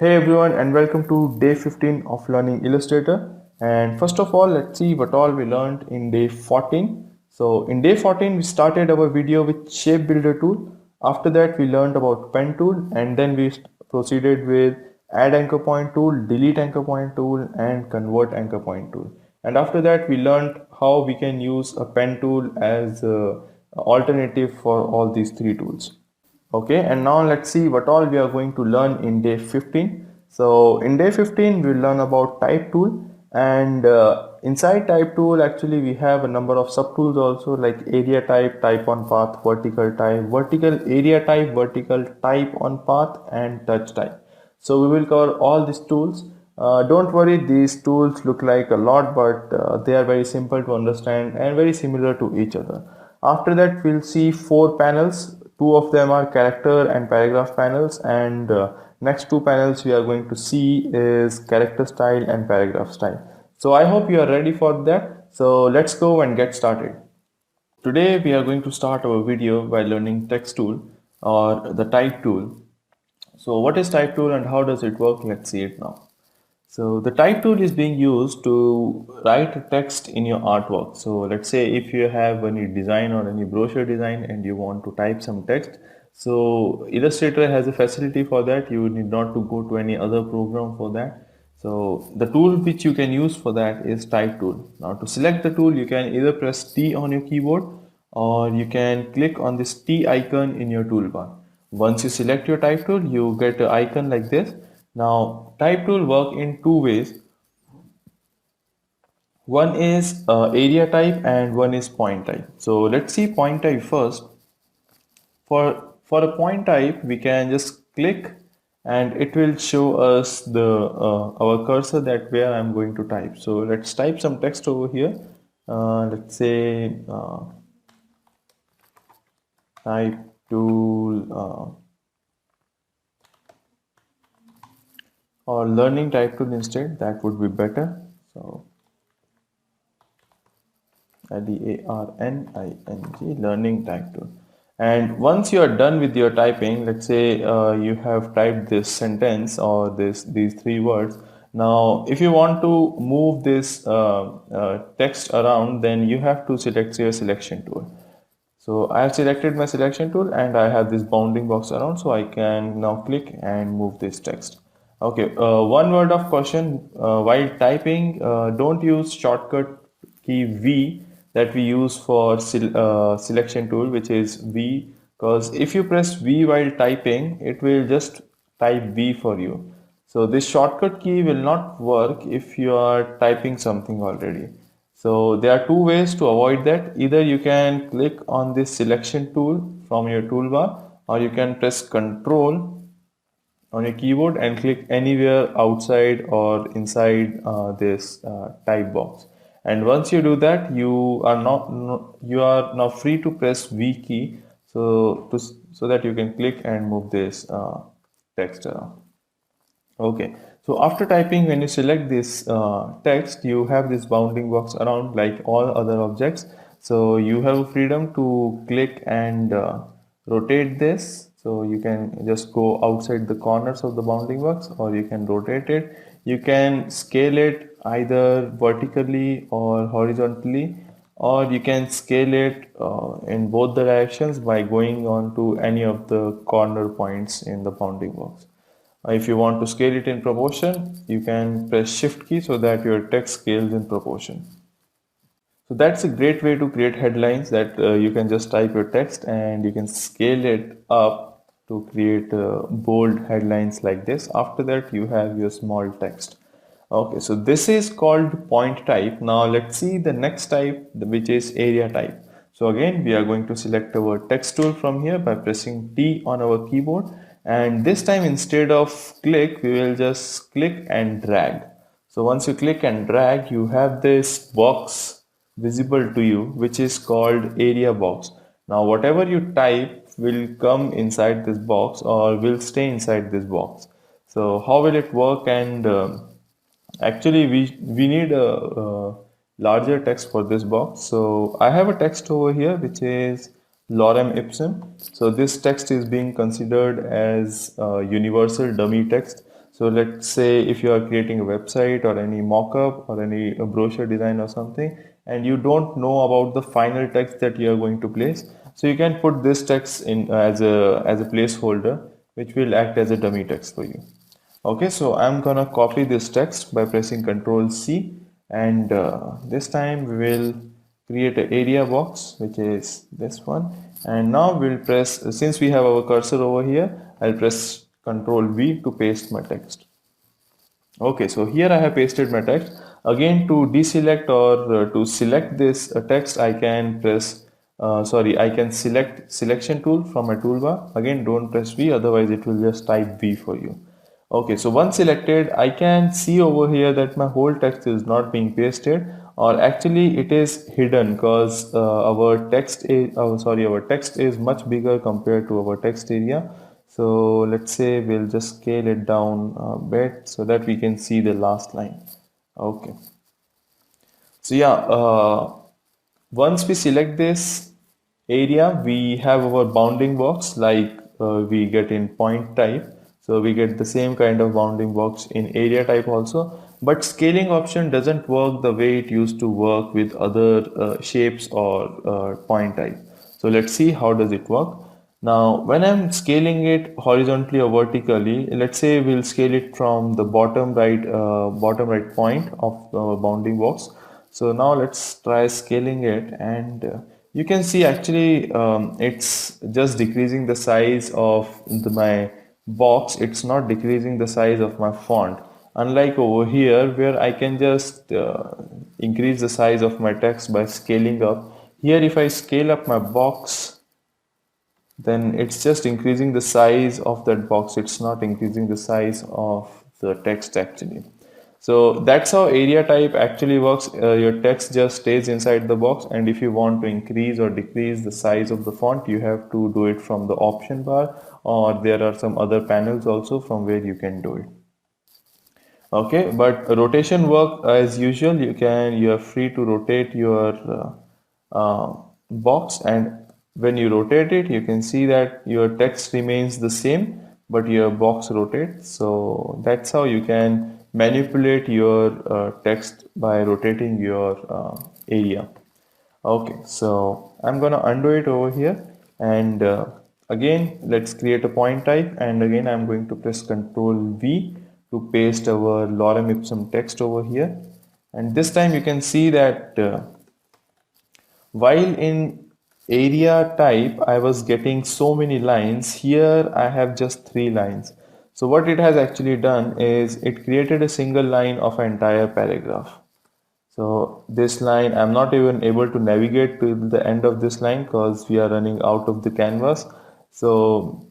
Hey everyone, and welcome to day 15 of Learning Illustrator. And first of all, let's see what all we learned in day 14. So, in day 14, we started our video with Shape Builder tool. After that, we learned about Pen tool, and then we proceeded with Add Anchor Point tool, Delete Anchor Point tool, and Convert Anchor Point tool. And after that, we learned how we can use a pen tool as an alternative for all these three tools. Okay, and now let's see what all we are going to learn in day 15. So in day 15 we'll learn about type tool, and inside type tool actually we have a number of subtools also, like area type, type on path, vertical type, vertical area type, vertical type on path, and touch type. So we will cover all these tools. Don't worry, these tools look like a lot, but they are very simple to understand and very similar to each other. After that, we'll see four panels. Two of them are character and paragraph panels, and next two panels we are going to see is character style and paragraph style. So I hope you are ready for that. So let's go and get started. Today we are going to start our video by learning text tool or the type tool. So what is type tool and how does it work? Let's see it now. So the type tool is being used to write text in your artwork. So let's say if you have any design or any brochure design and you want to type some text, so Illustrator has a facility for that. You need not to go to any other program for that. So the tool which you can use for that is type tool. Now to select the tool, you can either press T on your keyboard or you can click on this T icon in your toolbar. Once you select your type tool, you get an icon like this. Now, type tool work in two ways. One is area type and one is point type. So let's see point type first. For a point type, we can just click and it will show us the our cursor that where I'm going to type. So let's type some text over here. Let's say type tool or learning type tool instead. That would be better. So LEARNING, learning type tool. And once you are done with your typing, let's say you have typed this sentence or these three words. Now, if you want to move this text around, then you have to select your selection tool. So I have selected my selection tool and I have this bounding box around, so I can now click and move this text. Okay, one word of caution while typing, don't use shortcut key V that we use for selection tool, which is V, because if you press V while typing, it will just type V for you. So this shortcut key will not work if you are typing something already. So there are two ways to avoid that. Either you can click on this selection tool from your toolbar, or you can press Control on your keyboard and click anywhere outside or inside this type box. And once you do that, you are now free to press V key, so that you can click and move this text around. Okay, so after typing, when you select this text, you have this bounding box around like all other objects. So you have freedom to click and rotate this. So you can just go outside the corners of the bounding box, or you can rotate it. You can scale it either vertically or horizontally, or you can scale it in both the directions by going on to any of the corner points in the bounding box. If you want to scale it in proportion, you can press shift key so that your text scales in proportion. So that's a great way to create headlines, that you can just type your text and you can scale it up to create bold headlines like this. After that, you have your small text. Okay, so this is called point type. Now let's see the next type, which is area type. So again, we are going to select our text tool from here by pressing T on our keyboard. And this time, instead of click, we will just click and drag. So once you click and drag, you have this box visible to you, which is called area box. Now whatever you type will come inside this box or will stay inside this box. So how will it work? And actually we need a larger text for this box. So I have a text over here which is lorem ipsum. So this text is being considered as universal dummy text. So let's say if you are creating a website or any mock-up or any brochure design or something, and you don't know about the final text that you are going to place, so you can put this text in as a placeholder, which will act as a dummy text for you. Okay, so I'm gonna copy this text by pressing Ctrl C, and this time we will create an area box, which is this one. And now we'll press, since we have our cursor over here, I'll press Ctrl V to paste my text. Okay, so here I have pasted my text. Again, to deselect or to select this text, I can press, I can select selection tool from my toolbar. Again, don't press V, otherwise it will just type V for you. Okay, so once selected, I can see over here that my whole text is not being pasted, or actually it is hidden because our text is much bigger compared to our text area. So let's say we'll just scale it down a bit so that we can see the last line. Okay. So yeah, once we select this area, we have our bounding box like we get in point type. So we get the same kind of bounding box in area type also. But scaling option doesn't work the way it used to work with other shapes or point type. So let's see how does it work. Now, when I'm scaling it horizontally or vertically, let's say we'll scale it from the bottom right point of the bounding box. So now let's try scaling it, and you can see actually it's just decreasing the size of my box. It's not decreasing the size of my font. Unlike over here where I can just increase the size of my text by scaling up. Here if I scale up my box, then it's just increasing the size of that box. It's not increasing the size of the text actually. So that's how area type actually works. Your text just stays inside the box, and if you want to increase or decrease the size of the font, you have to do it from the option bar, or there are some other panels also from where you can do it. Okay, but rotation work as usual. You are free to rotate your box, and when you rotate it, you can see that your text remains the same, but your box rotates. So that's how you can manipulate your text by rotating your area. Okay, so I'm gonna undo it over here, and again let's create a point type, and again I'm going to press Ctrl V to paste our lorem ipsum text over here. And this time you can see that while in area type I was getting so many lines, here I have just 3 lines. So what it has actually done is it created a single line of an entire paragraph. So this line, I'm not even able to navigate to the end of this line because we are running out of the canvas. So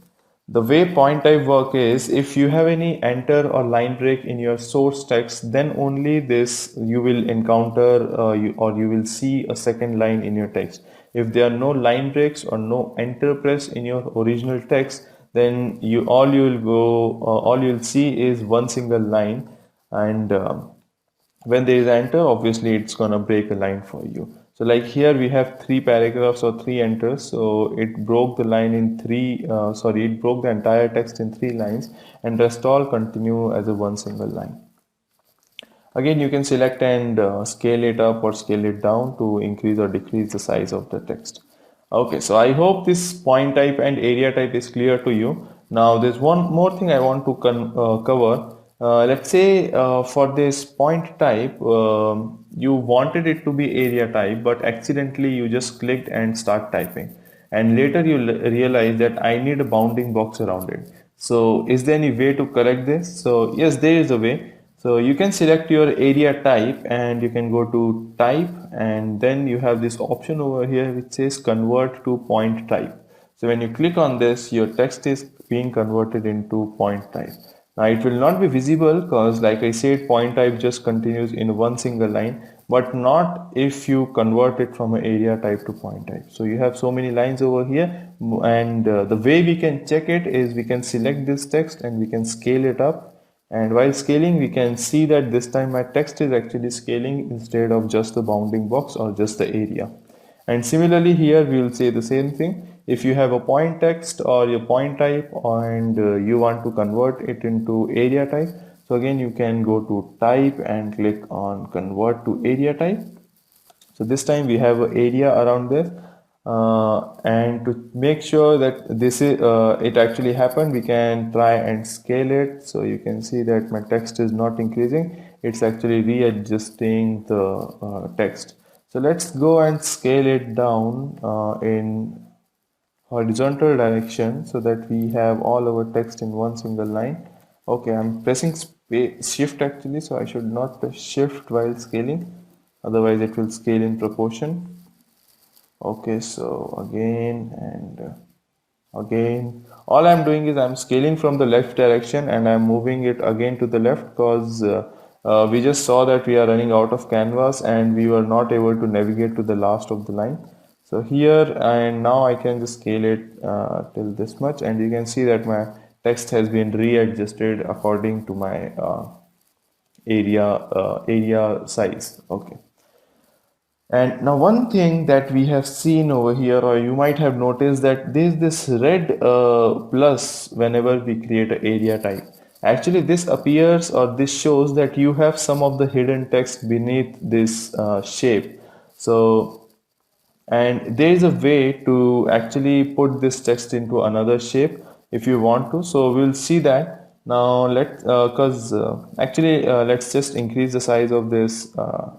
the way point type work is, if you have any enter or line break in your source text, then only this you will encounter or you will see a second line in your text. If there are no line breaks or no enter press in your original text, then all you'll see is one single line, and when there is enter, obviously it's gonna break a line for you. So like here we have 3 paragraphs or 3 enters, so it broke the line in it broke the entire text in 3 lines, and rest all continue as a one single line. Again, you can select and scale it up or scale it down to increase or decrease the size of the text. Okay, so I hope this point type and area type is clear to you. Now there's one more thing I want to cover. Let's say for this point type, you wanted it to be area type, but accidentally you just clicked and start typing. And later you realize that I need a bounding box around it. So is there any way to correct this? So yes, there is a way. So you can select your area type, and you can go to type, and then you have this option over here which says convert to point type. So when you click on this, your text is being converted into point type. Now it will not be visible because, like I said, point type just continues in one single line, but not if you convert it from an area type to point type. So you have so many lines over here, and the way we can check it is we can select this text and we can scale it up. And while scaling, we can see that this time my text is actually scaling instead of just the bounding box or just the area. And similarly here we will say the same thing. if you have a point text or your point type and you want to convert it into area type, so again you can go to type and click on convert to area type. So this time we have an area around this, and to make sure that this is it actually happened, we can try and scale it. So you can see that my text is not increasing, it's actually readjusting the text. So let's go and scale it down in horizontal direction so that we have all our text in one single line. Okay, I'm pressing shift actually, so I should not press shift while scaling, otherwise it will scale in proportion. Okay, so again and again, all I'm doing is I'm scaling from the left direction and I'm moving it again to the left because we just saw that we are running out of canvas and we were not able to navigate to the last of the line. So here and now I can just scale it till this much, and you can see that my text has been readjusted according to my area size. Okay. And now one thing that we have seen over here, or you might have noticed that there's this red plus whenever we create an area type. Actually, this appears or this shows that you have some of the hidden text beneath this shape. So, and there is a way to actually put this text into another shape if you want to. So we'll see that now. Let's just increase the size of this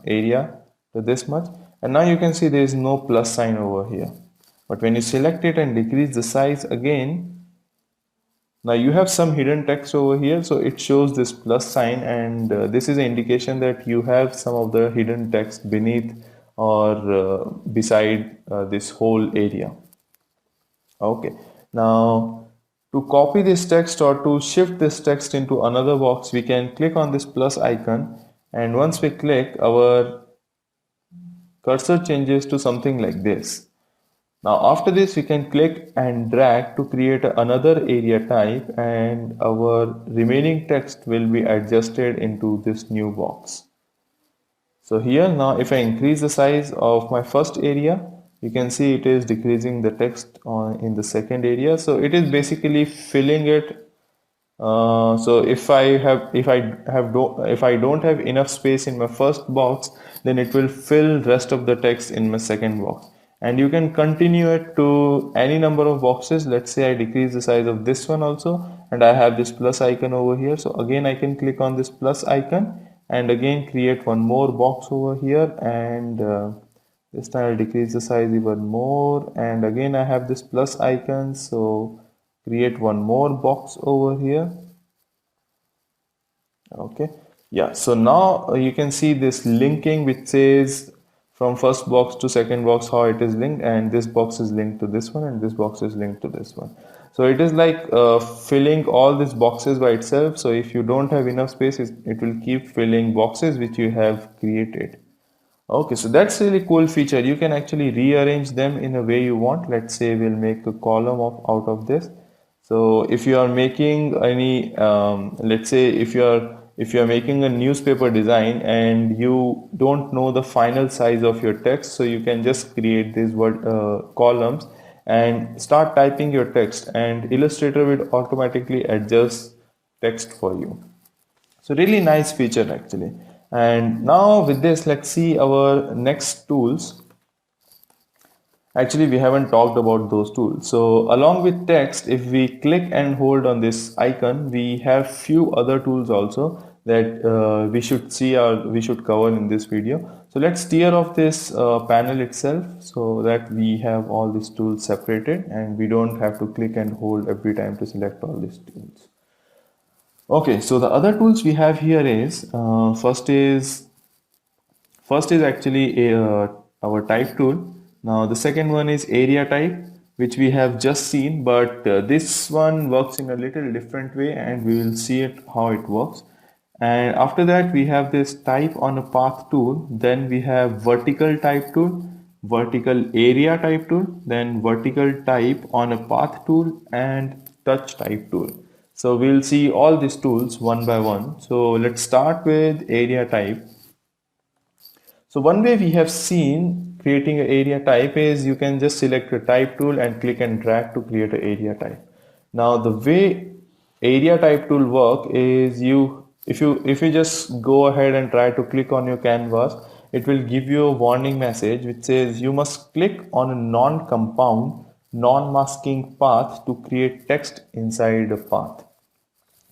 area to this much, and now you can see there is no plus sign over here. But when you select it and decrease the size again, now you have some hidden text over here, so it shows this plus sign, and this is an indication that you have some of the hidden text beneath or beside this whole area. Okay, now to copy this text or to shift this text into another box, we can click on this plus icon, and once we click, our cursor changes to something like this. Now after this, we can click and drag to create another area type, and our remaining text will be adjusted into this new box. So here now if I increase the size of my first area, you can see it is decreasing the text in the second area. So it is basically filling it. So if I don't have enough space in my first box, then it will fill rest of the text in my second box. And you can continue it to any number of boxes. Let's say I decrease the size of this one also, and I have this plus icon over here. So again I can click on this plus icon and again create one more box over here, and this time I'll decrease the size even more, and again I have this plus icon, so create one more box over here. Okay, yeah, so now you can see this linking which says from first box to second box how it is linked, and this box is linked to this one and this box is linked to this one. So it is like filling all these boxes by itself. So if you don't have enough space, it will keep filling boxes which you have created. Okay, so that's really cool feature. You can actually rearrange them in a way you want. Let's say we'll make a column out of this. So if you are making any, let's say if you are making a newspaper design and you don't know the final size of your text, so you can just create these columns and start typing your text, and Illustrator will automatically adjust text for you. So really nice feature actually. And now with this, let's see our next tools. Actually, we haven't talked about those tools. So along with text, if we click and hold on this icon, we have few other tools also that we should see or we should cover in this video. So let's tear off this panel itself so that we have all these tools separated and we don't have to click and hold every time to select all these tools. Okay, so the other tools we have here is first is actually our type tool. Now the second one is area type, which we have just seen, but this one works in a little different way, and we will see it how it works. And after that we have this type on a path tool, then we have vertical type tool, vertical area type tool, then vertical type on a path tool, and touch type tool. So we'll see all these tools one by one. So let's start with area type. So one way we have seen creating an area type is you can just select a type tool and click and drag to create an area type. Now the way area type tool work is if you just go ahead and try to click on your canvas, it will give you a warning message which says you must click on a non-compound non-masking path to create text inside a path.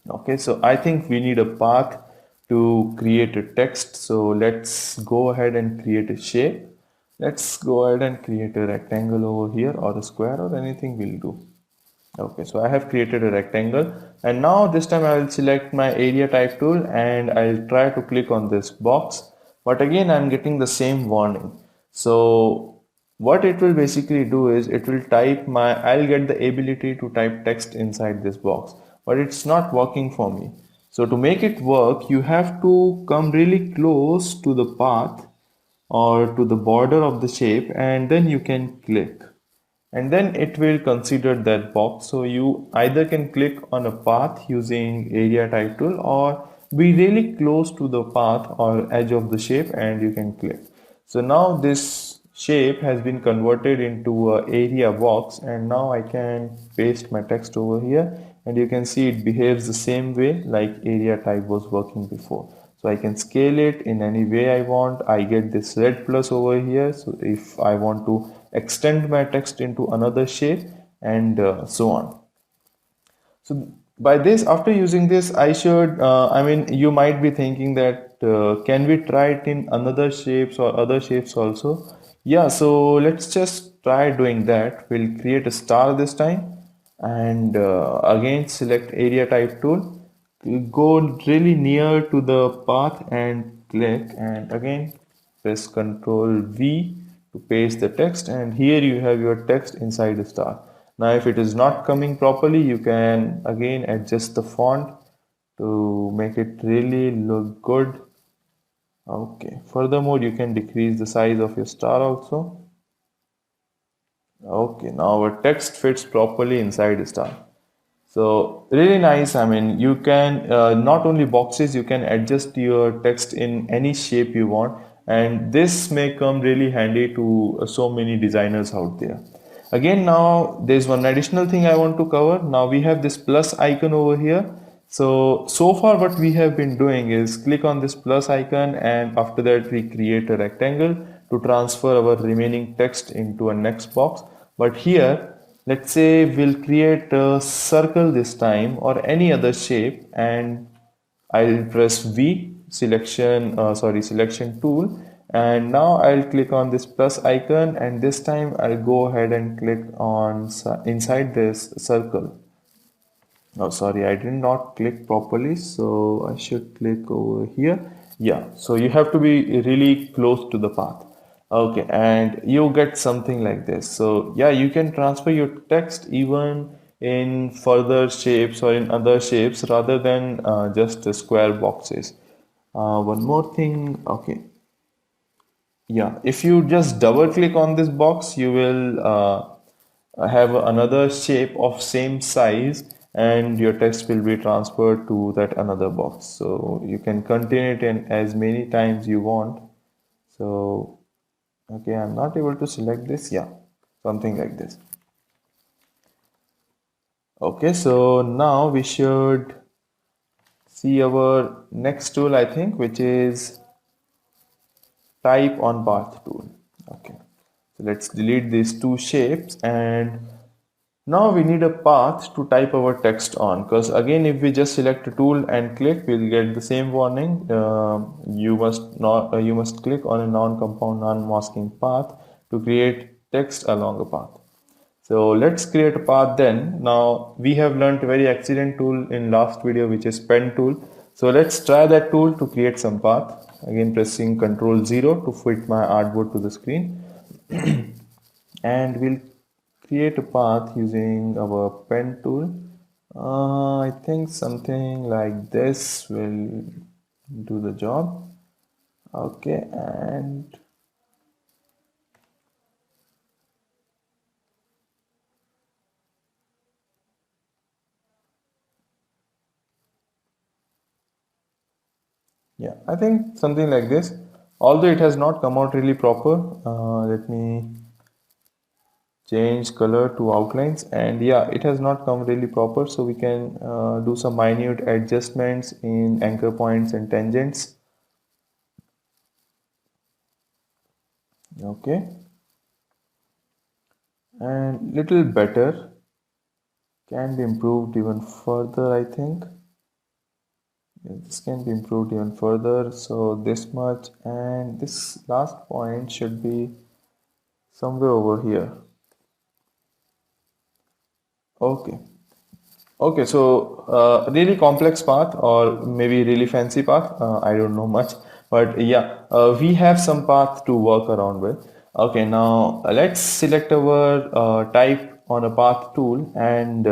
Okay, so I think we need a path to create a text. So let's go ahead and create a shape. Let's go ahead and create a rectangle over here, or a square, or anything will do. Okay, so I have created a rectangle, and now this time I will select my area type tool and I'll try to click on this box, but again I'm getting the same warning. So what it will basically do is it will I'll get the ability to type text inside this box, but it's not working for me. So to make it work, you have to come really close to the path or to the border of the shape, and then you can click, and then it will consider that box. So you either can click on a path using area type tool, or be really close to the path or edge of the shape and you can click. So now this shape has been converted into a area box, and now I can paste my text over here, and you can see it behaves the same way like area type was working before. So I can scale it in any way I want. I get this red plus over here. So if I want to extend my text into another shape, and so on. So by this, after using this, you might be thinking that can we try it in another shapes or other shapes also? Yeah, so let's just try doing that. We'll create a star this time, and again select area type tool. Go really near to the path and click, and again press Ctrl V to paste the text, and here you have your text inside the star. Now if it is not coming properly, you can again adjust the font to make it really look good. Okay, furthermore you can decrease the size of your star also. Okay, now our text fits properly inside the star. So really nice. I mean, you can not only boxes, you can adjust your text in any shape you want, and this may come really handy to so many designers out there. Again, now there's one additional thing I want to cover. Now we have this plus icon over here. So far what we have been doing is click on this plus icon, and after that we create a rectangle to transfer our remaining text into a next box. But here, let's say we'll create a circle this time or any other shape, and I'll press V selection tool, and now I'll click on this plus icon, and this time I'll go ahead and click on inside this circle. Oh, sorry, I did not click properly, so I should click over here. Yeah, so you have to be really close to the path. Okay, and you get something like this. So yeah, you can transfer your text even in further shapes or in other shapes rather than just the square boxes. One more thing. Okay, yeah, if you just double click on this box, you will have another shape of same size, and your text will be transferred to that another box. So you can continue it in as many times you want. So, okay, I'm not able to select this. Yeah, something like this. Okay, so now we should see our next tool, I think, which is type on path tool. Okay, so let's delete these two shapes, and now we need a path to type our text on, because again if we just select a tool and click, we'll get the same warning. You must click on a non-compound non-masking path to create text along a path. So let's create a path then. Now we have learned a very excellent tool in last video, which is pen tool. So let's try that tool to create some path. Again pressing Ctrl 0 to fit my artboard to the screen. And we'll create a path using our pen tool. I think something like this will do the job. Okay, and yeah, I think something like this. Although it has not come out really proper. Let me change color to outlines, and yeah, it has not come really proper, so we can do some minute adjustments in anchor points and tangents. Okay, and little better, can be improved even further, I think. Yeah, this can be improved even further, so this much, and this last point should be somewhere over here. Okay. Okay, so really complex path or maybe really fancy path. I don't know much, but yeah, we have some path to work around with. Okay, now let's select our type on a path tool, and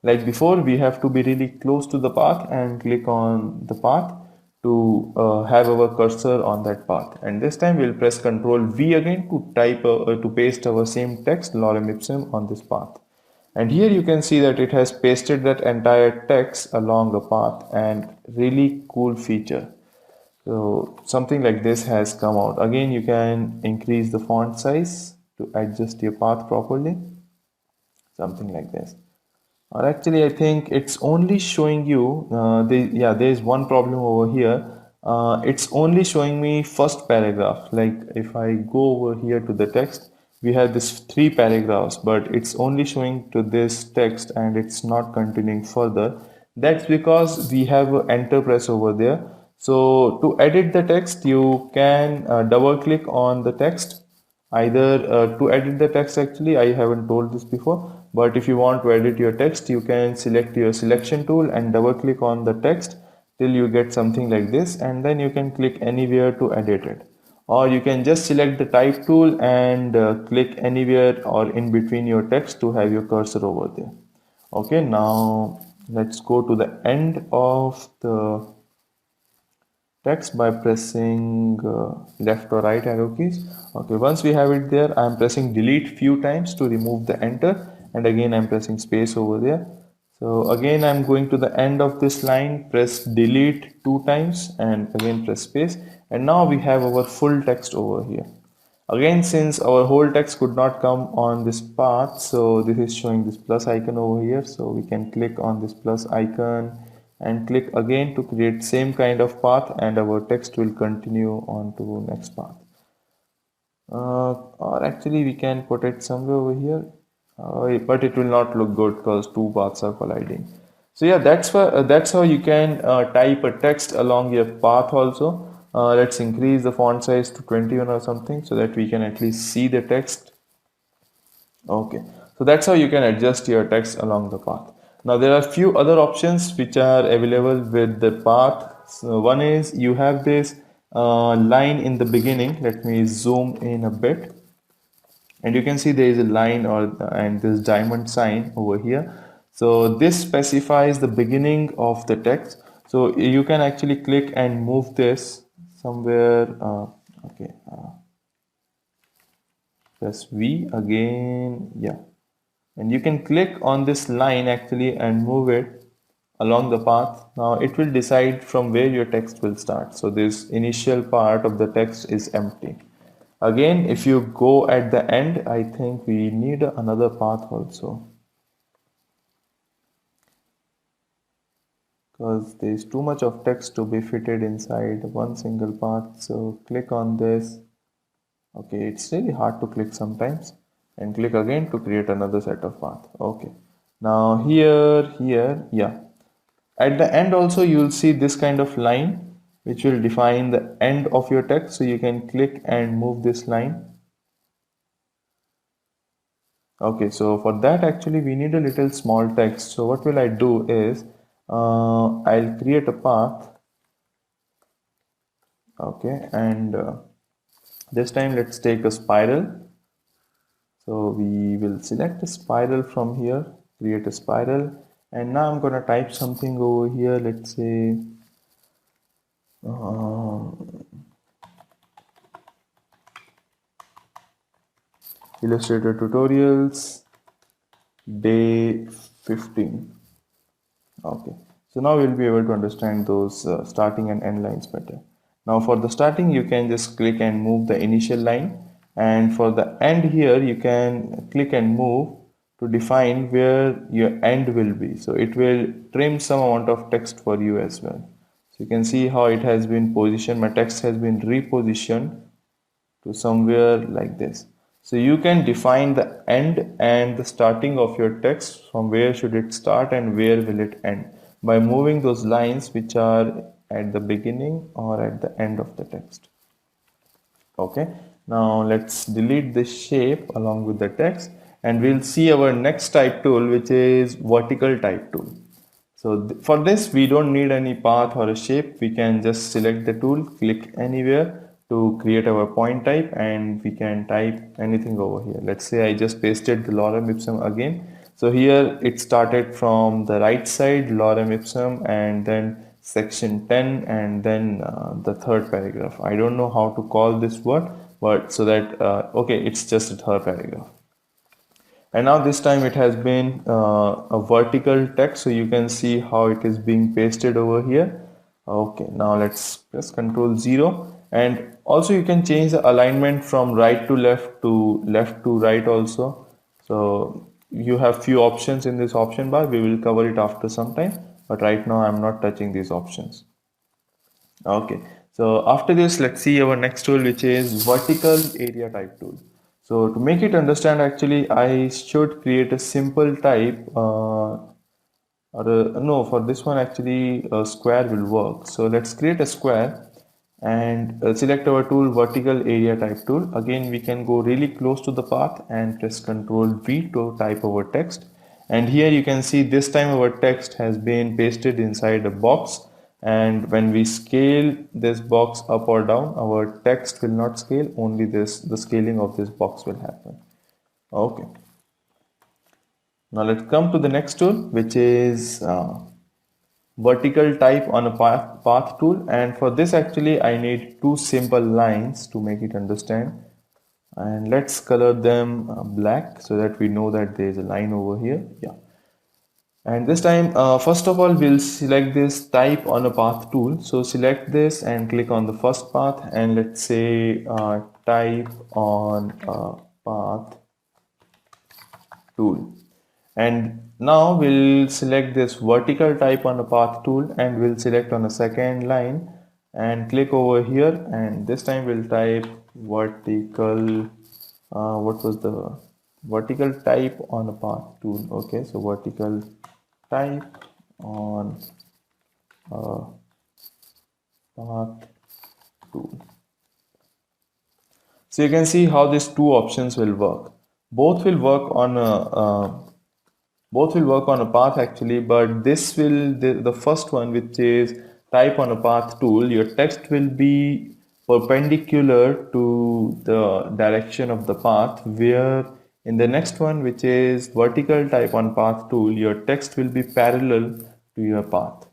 like before, we have to be really close to the path and click on the path to have our cursor on that path. And this time we'll press Ctrl V again to type to paste our same text lorem ipsum on this path. And here you can see that it has pasted that entire text along the path, and really cool feature. So something like this has come out. Again, you can increase the font size to adjust your path properly. Something like this. Or actually, I think it's only showing you, yeah, there is one problem over here. It's only showing me first paragraph. Like if I go over here to the text, we have this three paragraphs, but it's only showing to this text and it's not continuing further. That's because we have a enter press over there. So to edit the text, you can double click on the text. Either to edit the text, actually, I haven't told this before, but if you want to edit your text, you can select your selection tool and double click on the text till you get something like this, and then you can click anywhere to edit it. Or you can just select the type tool and click anywhere or in between your text to have your cursor over there. Okay, now let's go to the end of the text by pressing left or right arrow keys. Okay, once we have it there, I am pressing delete few times to remove the enter, and again I'm pressing space over there. So again I'm going to the end of this line, press delete two times and again press space, and now we have our full text over here. Again, since our whole text could not come on this path, so this is showing this plus icon over here. So we can click on this plus icon and click again to create same kind of path, and our text will continue on to next path. Or actually we can put it somewhere over here, but it will not look good because two paths are colliding. So yeah, that's how you can type a text along your path also. Let's increase the font size to 21 or something so that we can at least see the text. Okay, so that's how you can adjust your text along the path. Now there are few other options which are available with the path. So one is you have this line in the beginning. Let me zoom in a bit, and you can see there is a line or and this diamond sign over here. So this specifies the beginning of the text. So you can actually click and move this somewhere. Okay, press V again. Yeah, and you can click on this line actually and move it along the path. Now it will decide from where your text will start. So this initial part of the text is empty. Again, if you go at the end, I think we need another path also, because there is too much of text to be fitted inside one single path. So click on this. Okay, it's really hard to click sometimes, and click again to create another set of path. Okay, now here, yeah. At the end also you'll see this kind of line which will define the end of your text. So you can click and move this line. Okay, so for that actually we need a little small text. So what will I do is I'll create a path. Okay, and this time let's take a spiral. So we will select a spiral from here, create a spiral, and now I'm gonna type something over here. Let's say Illustrator tutorials day 15. Okay, so now we'll be able to understand those starting and end lines better. Now for the starting, you can just click and move the initial line, and for the end here, you can click and move to define where your end will be. So it will trim some amount of text for you as well. So you can see how it has been positioned. My text has been repositioned to somewhere like this. So you can define the end and the starting of your text, from where should it start and where will it end, by moving those lines which are at the beginning or at the end of the text. Okay, now let's delete this shape along with the text, and we'll see our next type tool, which is vertical type tool. So for this, we don't need any path or a shape. We can just select the tool, click anywhere to create our point type, and we can type anything over here. Let's say I just pasted the lorem ipsum again. So here it started from the right side, lorem ipsum, and then section 10, and then the third paragraph. I don't know how to call this word, but so that, okay, it's just a third paragraph. And now this time it has been a vertical text, so you can see how it is being pasted over here. Okay, now let's press Ctrl 0, and also you can change the alignment from right to left to right also. So you have few options in this option bar. We will cover it after some time, but right now I'm not touching these options. Okay, so after this, let's see our next tool, which is vertical area type tool. So to make it understand, actually, I should create a simple type, no, for this one, actually, a square will work. So let's create a square and select our tool, vertical area type tool. Again, we can go really close to the path and press Ctrl V to type our text. And here you can see this time our text has been pasted inside a box, and when we scale this box up or down, our text will not scale, only the scaling of this box will happen. Okay, now let's come to the next tool, which is vertical type on a path tool. And for this, actually, I need two simple lines to make it understand, and let's color them black so that we know that there is a line over here. Yeah. And this time, first of all, we'll select this type on a path tool. So select this and click on the first path, and let's say type on a path tool. And now we'll select this vertical type on a path tool, and we'll select on a second line and click over here. And this time we'll type vertical, what was the vertical type on a path tool? Okay, so vertical type on a path tool. So you can see how these two options will work. Both will work on a path actually, but this will the first one, which is type on a path tool, your text will be perpendicular to the direction of the path, where in the next one, which is vertical type on path tool, your text will be parallel to your path.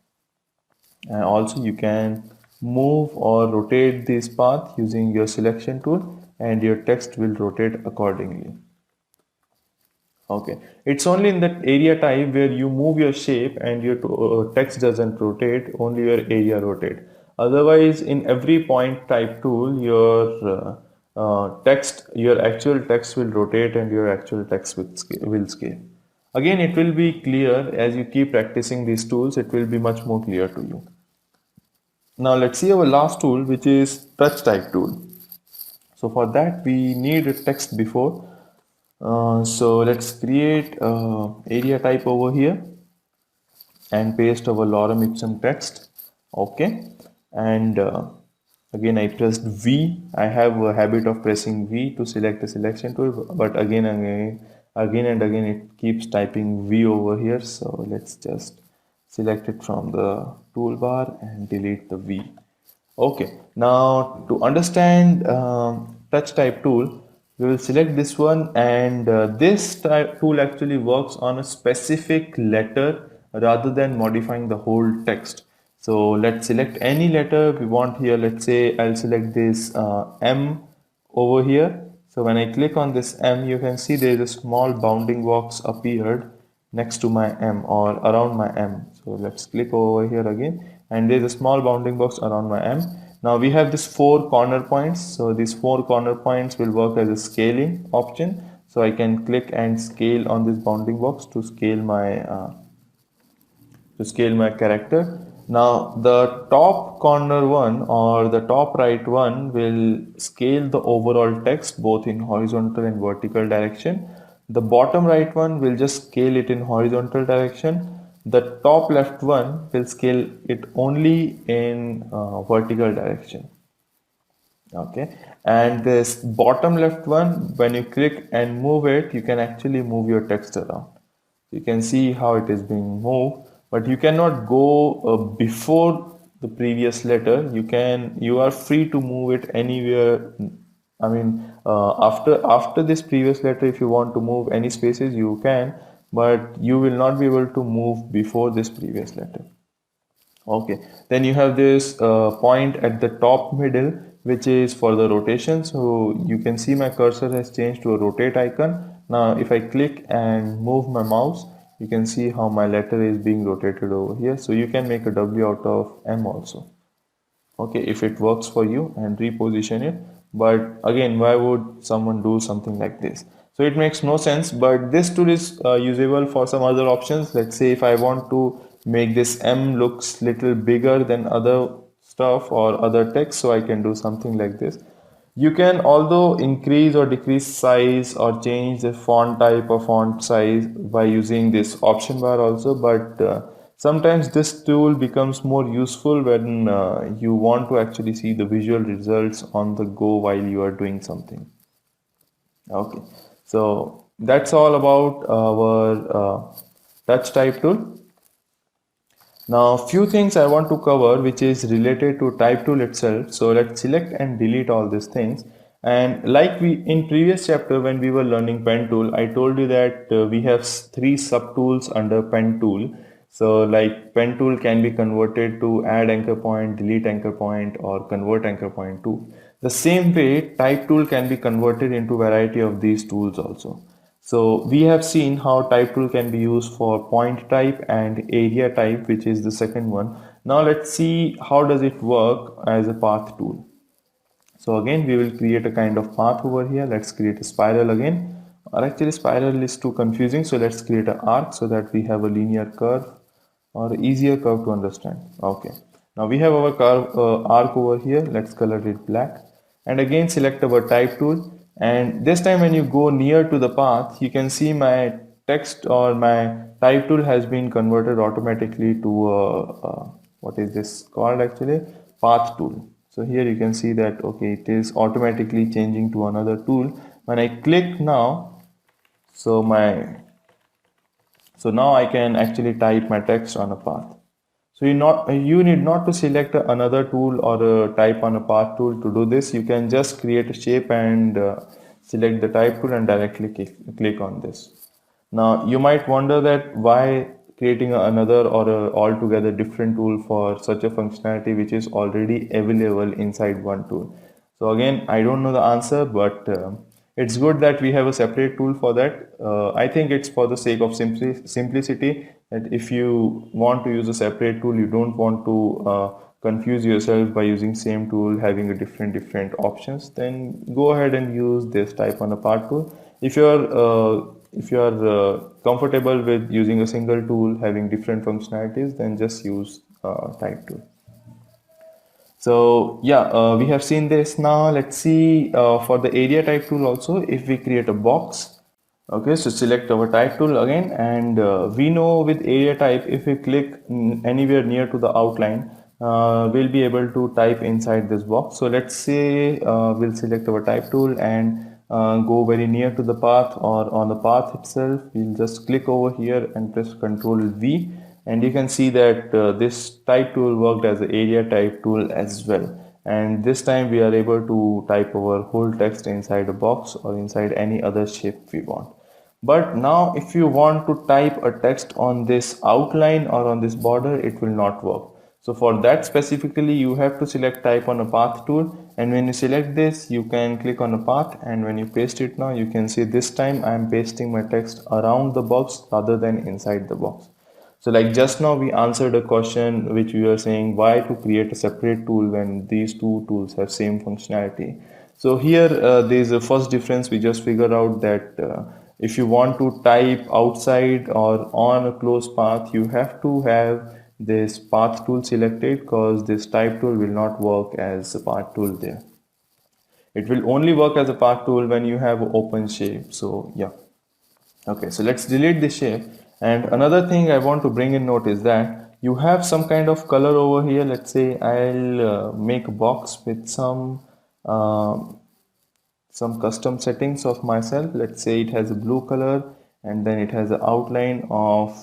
And also you can move or rotate this path using your selection tool, and your text will rotate accordingly. Okay, it's only in that area type where you move your shape and your text doesn't rotate, only your area rotate. Otherwise, in every point type tool, your actual text will rotate and your actual text will scale. Again, it will be clear as you keep practicing these tools, it will be much more clear to you. Now let's see our last tool, which is touch type tool. So for that, we need a text before. So let's create area type over here and paste our lorem ipsum text. Okay, and again I pressed V. I have a habit of pressing V to select the selection tool, but again and again it keeps typing V over here. So let's just select it from the toolbar and delete the V. Okay, now to understand touch type tool, we will select this one, and this type tool actually works on a specific letter rather than modifying the whole text. So let's select any letter we want here. Let's say I'll select this M over here. So when I click on this M, you can see there is a small bounding box appeared next to my M or around my M. So let's click over here again, and there's a small bounding box around my M. Now we have these four corner points. So these four corner points will work as a scaling option. So I can click and scale on this bounding box to scale my character. Now the top corner one or the top right one will scale the overall text both in horizontal and vertical direction. The bottom right one will just scale it in horizontal direction. The top left one will scale it only in vertical direction. Okay, and this bottom left one, when you click and move it, you can actually move your text around. You can see how it is being moved, but you cannot go before the previous letter. You are free to move it anywhere. I mean, after this previous letter, if you want to move any spaces, you can, but you will not be able to move before this previous letter. Okay, then you have this point at the top middle, which is for the rotation. So you can see my cursor has changed to a rotate icon. Now, if I click and move my mouse, you can see how my letter is being rotated over here. So you can make a W out of M also. Okay, if it works for you, and reposition it. But again, why would someone do something like this? So it makes no sense, but this tool is usable for some other options. Let's say if I want to make this M looks little bigger than other stuff or other text, so I can do something like this. You can although increase or decrease size or change the font type or font size by using this option bar also, but sometimes this tool becomes more useful when you want to actually see the visual results on the go while you are doing something. Okay, so that's all about our touch type tool. Now, few things I want to cover which is related to type tool itself. So let's select and delete all these things. And like we in previous chapter when we were learning pen tool, I told you that we have three subtools under pen tool. So like pen tool can be converted to add anchor point, delete anchor point, or convert anchor point too. The same way type tool can be converted into variety of these tools also. So we have seen how type tool can be used for point type and area type, which is the second one. Now let's see how does it work as a path tool. So again, we will create a kind of path over here. Let's create a spiral again. Or actually spiral is too confusing. So let's create an arc so that we have a linear curve or easier curve to understand. Okay. Now we have our curve arc over here. Let's color it black. And again, select our type tool. And this time when you go near to the path, you can see my text or my type tool has been converted automatically to what is this called actually? Path tool. So here you can see that, okay, it is automatically changing to another tool. When I click now, so now I can actually type my text on a path. So you need not to select another tool or type on a path tool to do this. You can just create a shape and select the type tool and directly click on this. Now you might wonder that why creating another or a altogether different tool for such a functionality which is already available inside one tool. So again, I don't know the answer, but it's good that we have a separate tool for that. I think it's for the sake of simplicity that if you want to use a separate tool, you don't want to confuse yourself by using same tool having a different options, then go ahead and use this type on a path tool. If you are comfortable with using a single tool having different functionalities, then just use type tool. So yeah, we have seen this. Now let's see for the area type tool also, if we create a box. Okay, so select our type tool again, and we know with area type, if we click anywhere near to the outline, we'll be able to type inside this box. So let's say we'll select our type tool and go very near to the path or on the path itself. We'll just click over here and press Ctrl V, and you can see that this type tool worked as an area type tool as well. And this time we are able to type our whole text inside a box or inside any other shape we want. But now if you want to type a text on this outline or on this border, it will not work. So for that specifically, you have to select type on a path tool, and when you select this, you can click on a path, and when you paste it now, you can see this time I am pasting my text around the box rather than inside the box. So like just now we answered a question which we were saying why to create a separate tool when these two tools have same functionality. So here there is a first difference. We just figured out that if you want to type outside or on a closed path, you have to have this path tool selected because this type tool will not work as a path tool there. It will only work as a path tool when you have open shape. So yeah. Okay, so let's delete the shape. And another thing I want to bring in note is that you have some kind of color over here. Let's say I'll make a box with uh, some custom settings of myself. Let's say it has a blue color and then it has an outline of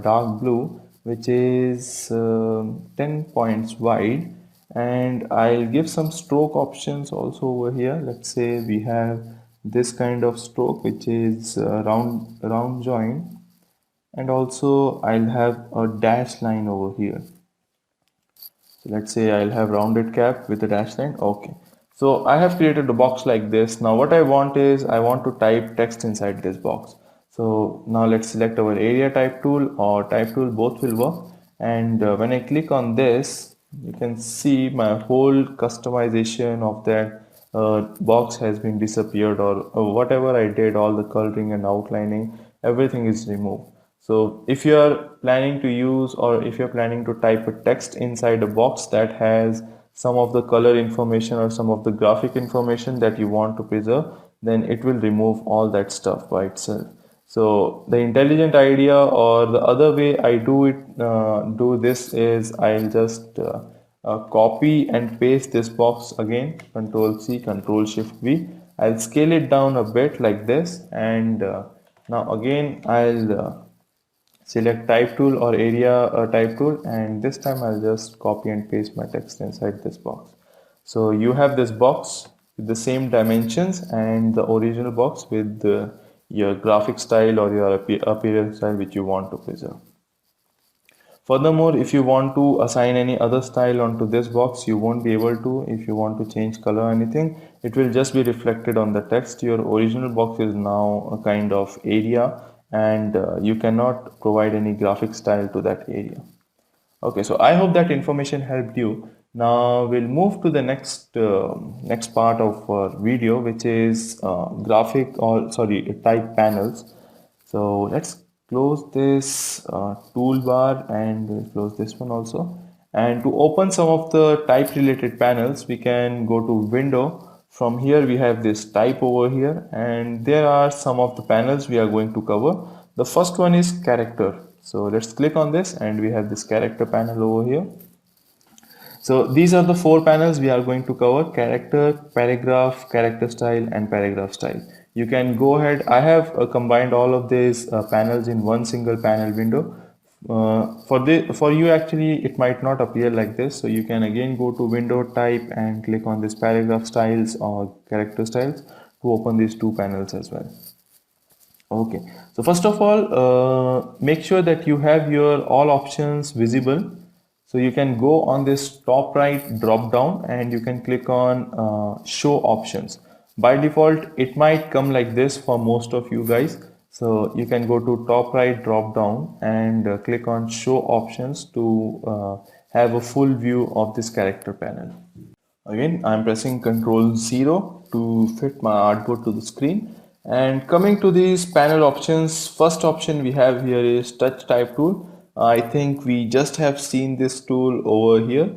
dark blue, which is 10 points wide. And I'll give some stroke options also over here. Let's say we have this kind of stroke, which is round join, and also I'll have a dash line over here. So let's say I'll have rounded cap with a dash line. Okay. So I have created a box like this. Now what I want is I want to type text inside this box. So now let's select our area type tool or type tool, both will work. And when I click on this, you can see my whole customization of that box has been disappeared, or whatever I did, all the coloring and outlining, everything is removed. So if you are planning to use, or if you're planning to type a text inside a box that has some of the color information or some of the graphic information that you want to preserve, then it will remove all that stuff by itself. So the intelligent idea, or the other way I do this is I'll just copy and paste this box again, Control C, Control Shift V. I'll scale it down a bit like this, and now again I'll select type tool or area type tool, and this time I'll just copy and paste my text inside this box. So you have this box with the same dimensions and the original box with your graphic style or your appearance style which you want to preserve. Furthermore, if you want to assign any other style onto this box, you won't be able to. If you want to change color or anything, it will just be reflected on the text. Your original box is now a kind of area, and you cannot provide any graphic style to that area. Okay, so I hope that information helped you. Now we'll move to the next part of our video, which is graphic, or sorry, type panels. So let's close this toolbar, and we'll close this one also. And to open some of the type related panels, we can go to window. From here we have this type over here, and there are some of the panels we are going to cover. The first one is character. So let's click on this, and we have this character panel over here. So these are the four panels we are going to cover: character, paragraph, character style, and paragraph style. You can go ahead. I have combined all of these panels in one single panel window. For you actually it might not appear like this, so you can again go to window type and click on this paragraph styles or character styles to open these two panels as well. Okay, so first of all, make sure that you have your all options visible. So you can go on this top right drop down and you can click on show options. By default, it might come like this for most of you guys. So you can go to top right drop down and click on show options to have a full view of this character panel. Again, I'm pressing Ctrl 0 to fit my artboard to the screen. And coming to these panel options, first option we have here is touch type tool. I think we just have seen this tool over here.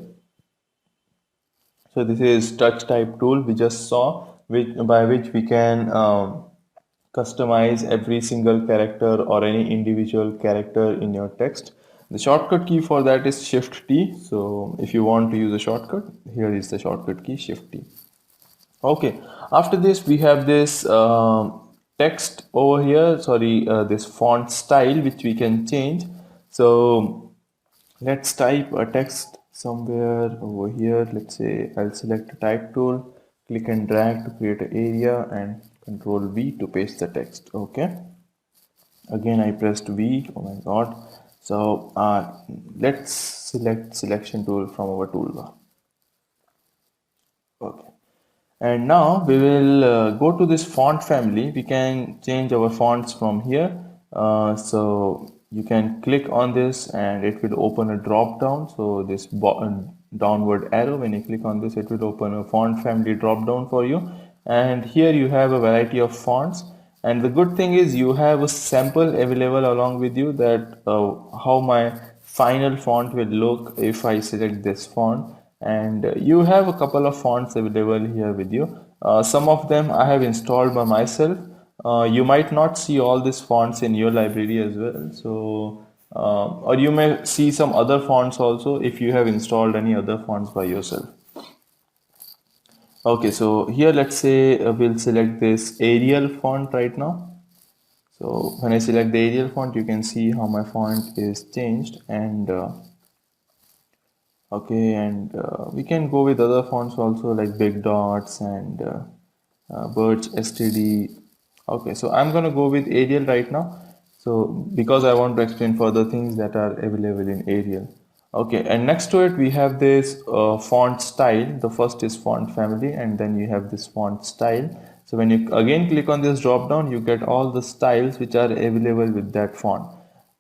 So this is touch type tool we just saw, by which we can customize every single character or any individual character in your text. The shortcut key for that is Shift T. So if you want to use a shortcut, here is the shortcut key, Shift T. Okay, after this we have this text over here, sorry, this font style which we can change. So let's type a text somewhere over here. Let's say I'll select a type tool, click and drag to create an area, and Control V to paste the text. Okay, again I pressed V. Oh my god. So let's select selection tool from our toolbar. Okay, and now we will go to this font family. We can change our fonts from here. So You can click on this and it will open a drop down. So this downward arrow, when you click on this, it will open a font family drop down for you. And here you have a variety of fonts. And the good thing is you have a sample available along with you, that how my final font will look if I select this font. And you have a couple of fonts available here with you. Some of them I have installed by myself. You might not see all these fonts in your library as well. So, or you may see some other fonts also if you have installed any other fonts by yourself. Okay, so here let's say we'll select this Arial font right now. So when I select the Arial font, you can see how my font is changed. And okay, and we can go with other fonts also, like Big Dots and Birch STD. Okay, so I'm gonna go with Arial right now. So because I want to explain further things that are available in Arial. Okay, and next to it we have this font style. The first is font family, and then you have this font style. So when you again click on this drop down, you get all the styles which are available with that font.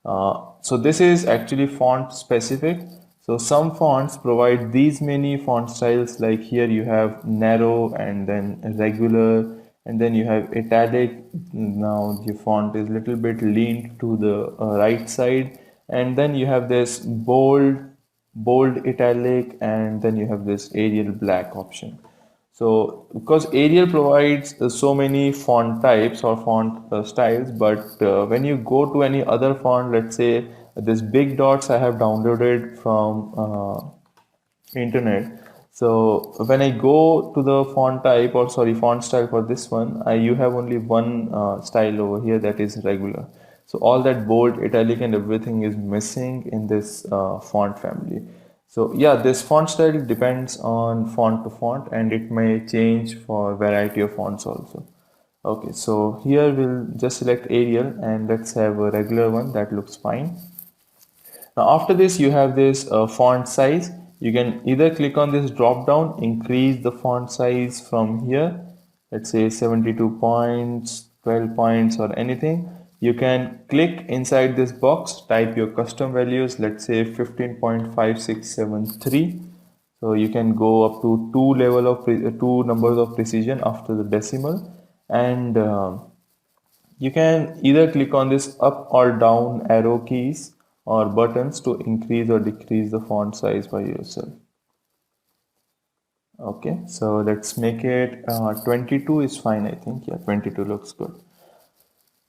So this is actually font specific. So some fonts provide these many font styles, like here you have narrow and then regular, and then you have italic. Now the font is little bit leaned to the right side, and then you have this bold italic, and then you have this Arial black option. So, because Arial provides so many font types or font styles, but when you go to any other font, let's say this Big Dots I have downloaded from internet. So when I go to the font type, or sorry, font style for this one, you have only one style over here, that is regular. So all that bold, italic, and everything is missing in this font family. So yeah, this font style depends on font to font, and it may change for variety of fonts also. Okay, so here we'll just select Arial, and let's have a regular one that looks fine. Now after this you have this font size. You can either click on this drop down, increase the font size from here, let's say 72 points, 12 points, or anything. You can click inside this box, type your custom values, let's say 15.5673. So you can go up to two numbers of precision after the decimal. And you can either click on this up or down arrow keys or buttons to increase or decrease the font size by yourself. Okay, so let's make it 22 is fine, I think. Yeah, 22 looks good.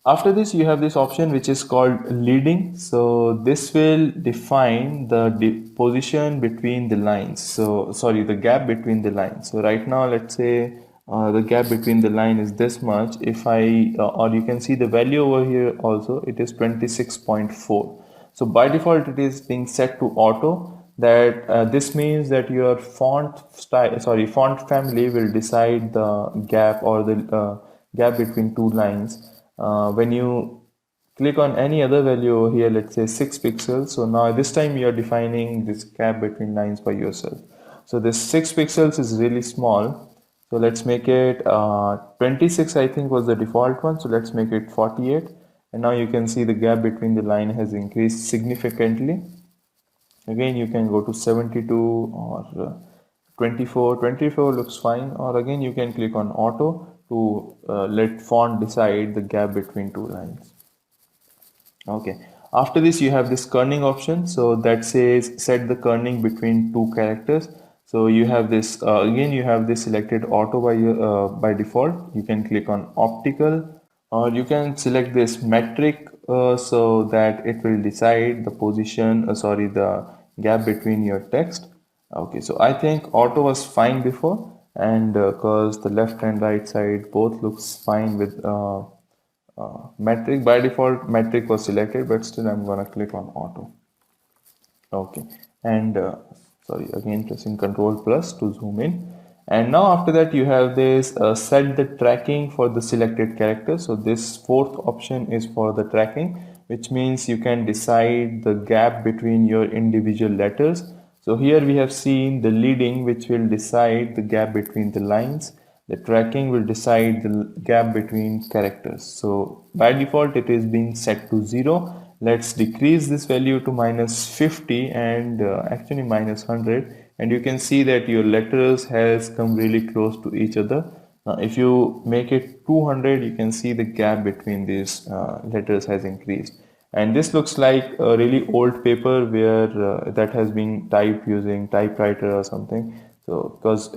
After this, you have this option which is called leading. So this will define the position between the lines. So sorry, the gap between the lines. So right now, let's say the gap between the line is this much. If I, or you can see the value over here also, it is 26.4. So by default, it is being set to auto. That this means that your font style, sorry, font family will decide the gap, or the gap between two lines. When you click on any other value over here, let's say 6 pixels. So now this time you are defining this gap between lines by yourself. So this 6 pixels is really small. So let's make it 26, I think was the default one. So let's make it 48. And now you can see the gap between the line has increased significantly. Again, you can go to 72 or 24. 24 looks fine. Or again, you can click on auto to let font decide the gap between two lines. Okay. After this, you have this kerning option. So that says set the kerning between two characters. So you have this again. You have this selected auto by default. You can click on optical, or you can select this metric so that it will decide the position. Sorry, the gap between your text. Okay, so I think auto was fine before, and because the left and right side both looks fine with metric. By default metric was selected, but still I'm gonna click on auto. Okay, and sorry, again pressing Control plus to zoom in. And now after that you have this set the tracking for the selected character. So this fourth option is for the tracking, which means you can decide the gap between your individual letters. So here we have seen the leading, which will decide the gap between the lines. The tracking will decide the gap between characters. So by default it is being set to 0, Let's decrease this value to -50 and actually -100, and you can see that your letters has come really close to each other. Now if you make it 200, you can see the gap between these letters has increased, and this looks like a really old paper where that has been typed using typewriter or something. So because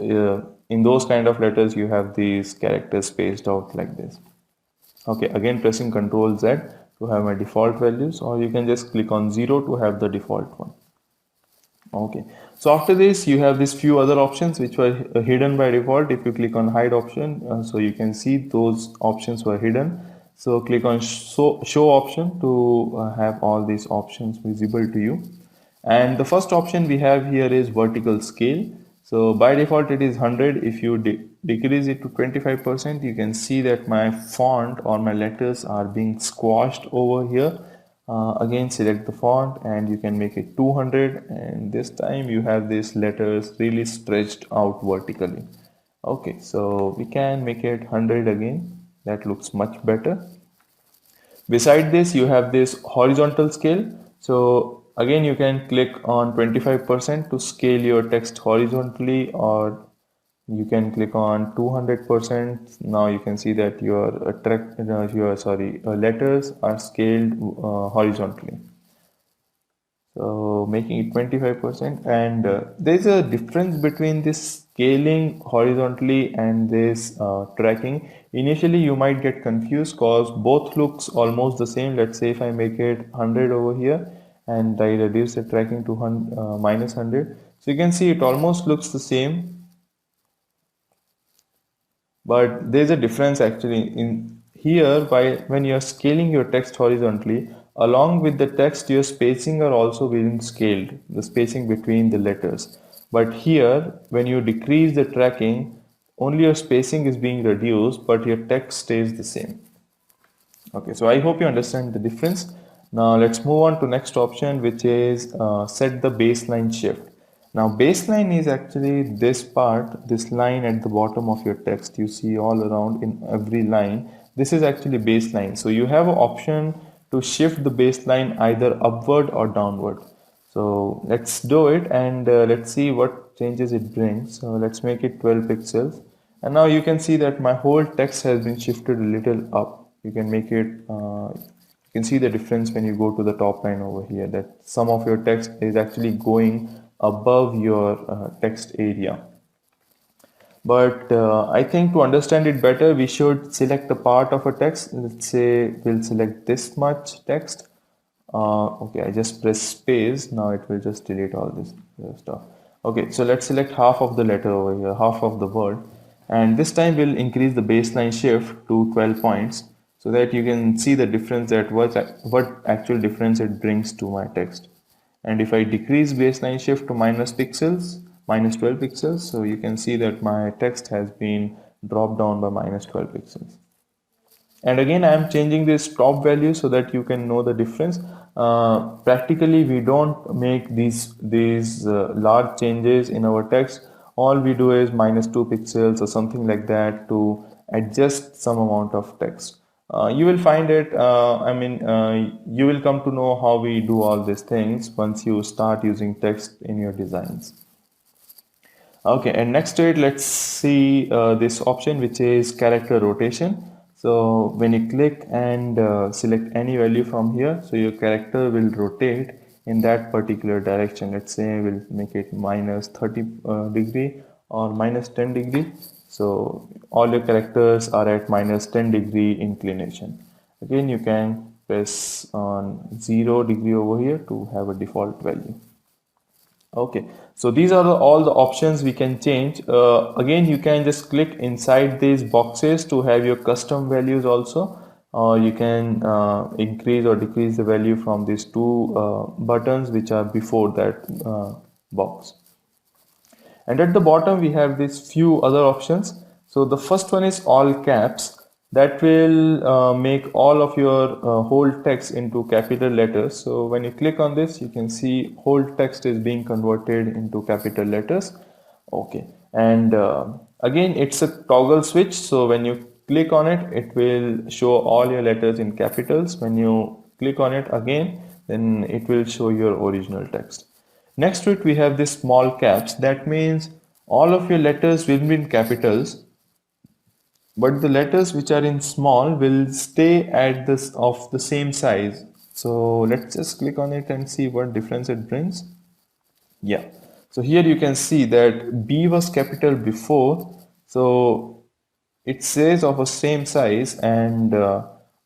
in those kind of letters you have these characters spaced out like this. Okay, again pressing Ctrl Z to have my default values, or you can just click on 0 to have the default one. Okay, so after this you have these few other options which were hidden by default. If you click on hide option, so you can see those options were hidden. So click on show option to have all these options visible to you. And the first option we have here is vertical scale. So by default it is 100. If you decrease it to 25%, you can see that my font or my letters are being squashed over here. Again select the font and you can make it 200, and this time you have these letters really stretched out vertically. Okay, so we can make it 100 again. That looks much better. Beside this, you have this horizontal scale. So again, you can click on 25% to scale your text horizontally, or you can click on 200%. Now you can see that your letters are scaled horizontally. So making it 25%, and there's a difference between this scaling horizontally and this tracking. Initially you might get confused because both looks almost the same. Let's say if I make it 100 over here and I reduce the tracking to -100, so you can see it almost looks the same, but there's a difference actually in here. By when you're scaling your text horizontally, along with the text your spacing are also being scaled, the spacing between the letters. But here when you decrease the tracking, only your spacing is being reduced but your text stays the same. Okay, so I hope you understand the difference. Now let's move on to next option, which is set the baseline shift. Now baseline is actually this part, this line at the bottom of your text you see all around in every line. This is actually baseline. So you have an option to shift the baseline either upward or downward. So let's do it, and let's see what changes it brings. So let's make it 12 pixels. And now you can see that my whole text has been shifted a little up. You can make it, you can see the difference when you go to the top line over here, that some of your text is actually going above your text area. But I think to understand it better, we should select a part of a text. Let's say we'll select this much text. Okay, I just press space. Now it will just delete all this stuff. Okay, so let's select half of the letter over here, half of the word. And this time we'll increase the baseline shift to 12 points so that you can see the difference, that what actual difference it brings to my text. And if I decrease baseline shift to -12 pixels, so you can see that my text has been dropped down by -12 pixels. And again, I am changing this top value so that you can know the difference. Practically, we don't make these large changes in our text. All we do is -2 pixels or something like that to adjust some amount of text. You will find it, you will come to know how we do all these things once you start using text in your designs. Okay, and next to it, let's see this option, which is character rotation. So when you click and select any value from here, so your character will rotate in that particular direction. Let's say we'll make it -30 degree or -10 degree. So all your characters are at -10 degree inclination. Again, you can press on 0 degree over here to have a default value. Okay, so these are all the options we can change. Again, you can just click inside these boxes to have your custom values also. You can increase or decrease the value from these two buttons which are before that box. And at the bottom we have these few other options. So the first one is all caps. That will make all of your whole text into capital letters. So when you click on this, you can see whole text is being converted into capital letters. Okay, and again it's a toggle switch. So when you click on it, it will show all your letters in capitals. When you click on it again, then it will show your original text. Next to it, we have this small caps. That means all of your letters will be in capitals, but the letters which are in small will stay at this of the same size. So let's just click on it and see what difference it brings. Yeah. So here you can see that B was capital before, so it says of a same size, and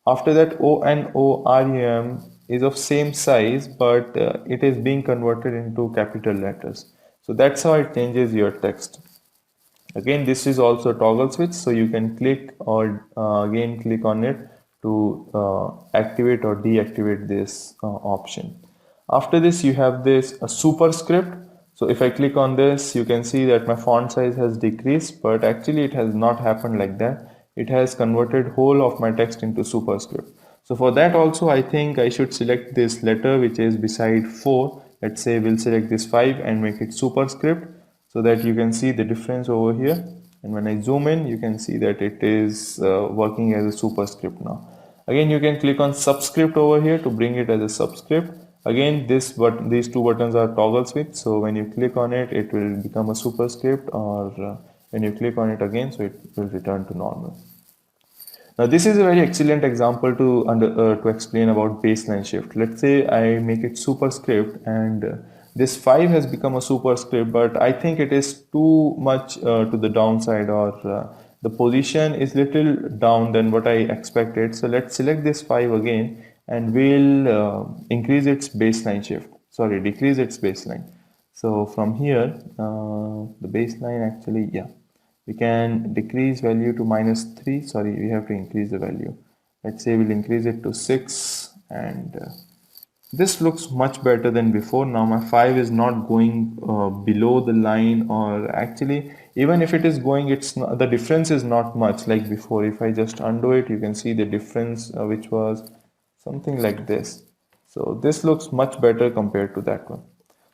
after that O and O R U M is of same size, but it is being converted into capital letters. So that's how it changes your text. Again, this is also a toggle switch, so you can click or again click on it to activate or deactivate this option. After this, you have this superscript. So if I click on this, you can see that my font size has decreased, but actually it has not happened like that. It has converted whole of my text into superscript. So for that also, I think I should select this letter which is beside 4. Let's say we'll select this 5 and make it superscript, so that you can see the difference over here. And when I zoom in, you can see that it is working as a superscript now. Again, you can click on subscript over here to bring it as a subscript. Again, these two buttons are toggle switch, so when you click on it, it will become a superscript, or when you click on it again, so it will return to normal. Now, this is a very excellent example to explain about baseline shift. Let's say I make it superscript, and this 5 has become a superscript, but I think it is too much to the downside, or the position is little down than what I expected. So let's select this 5 again, and we'll increase its baseline shift. Sorry, decrease its baseline. So from here, the baseline actually, yeah, we can decrease value to -3. Sorry, we have to increase the value. Let's say we'll increase it to 6, and this looks much better than before. Now my 5 is not going below the line, or actually even if it is going, it's not, the difference is not much like before. If I just undo it, you can see the difference, which was something like this. So this looks much better compared to that one.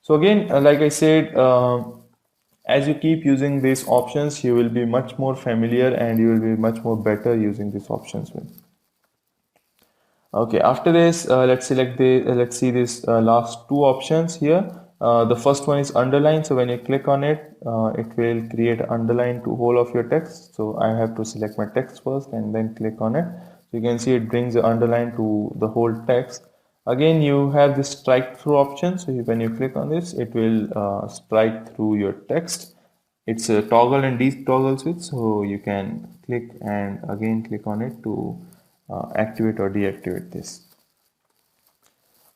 So again, like I said, as you keep using these options, you will be much more familiar and you will be much more better using these options with. Okay, after this, let's see this last two options here. The first one is underline. So when you click on it, it will create underline to whole of your text. So I have to select my text first and then click on it. So you can see it brings the underline to the whole text. Again, you have this strike through option. So when you click on this, it will strike through your text. It's a toggle and detoggle switch. So you can click and again click on it to activate or deactivate this.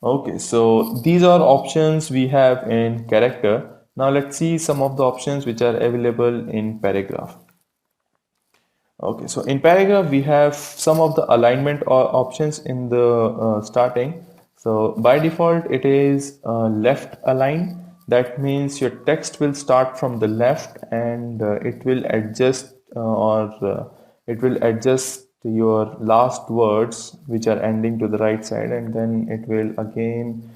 Okay, so these are options we have in character. Now let's see some of the options which are available in paragraph. Okay, so in paragraph we have some of the alignment options in the starting. So by default it is left align. That means your text will start from the left, and it will adjust it will adjust your last words which are ending to the right side, and then it will again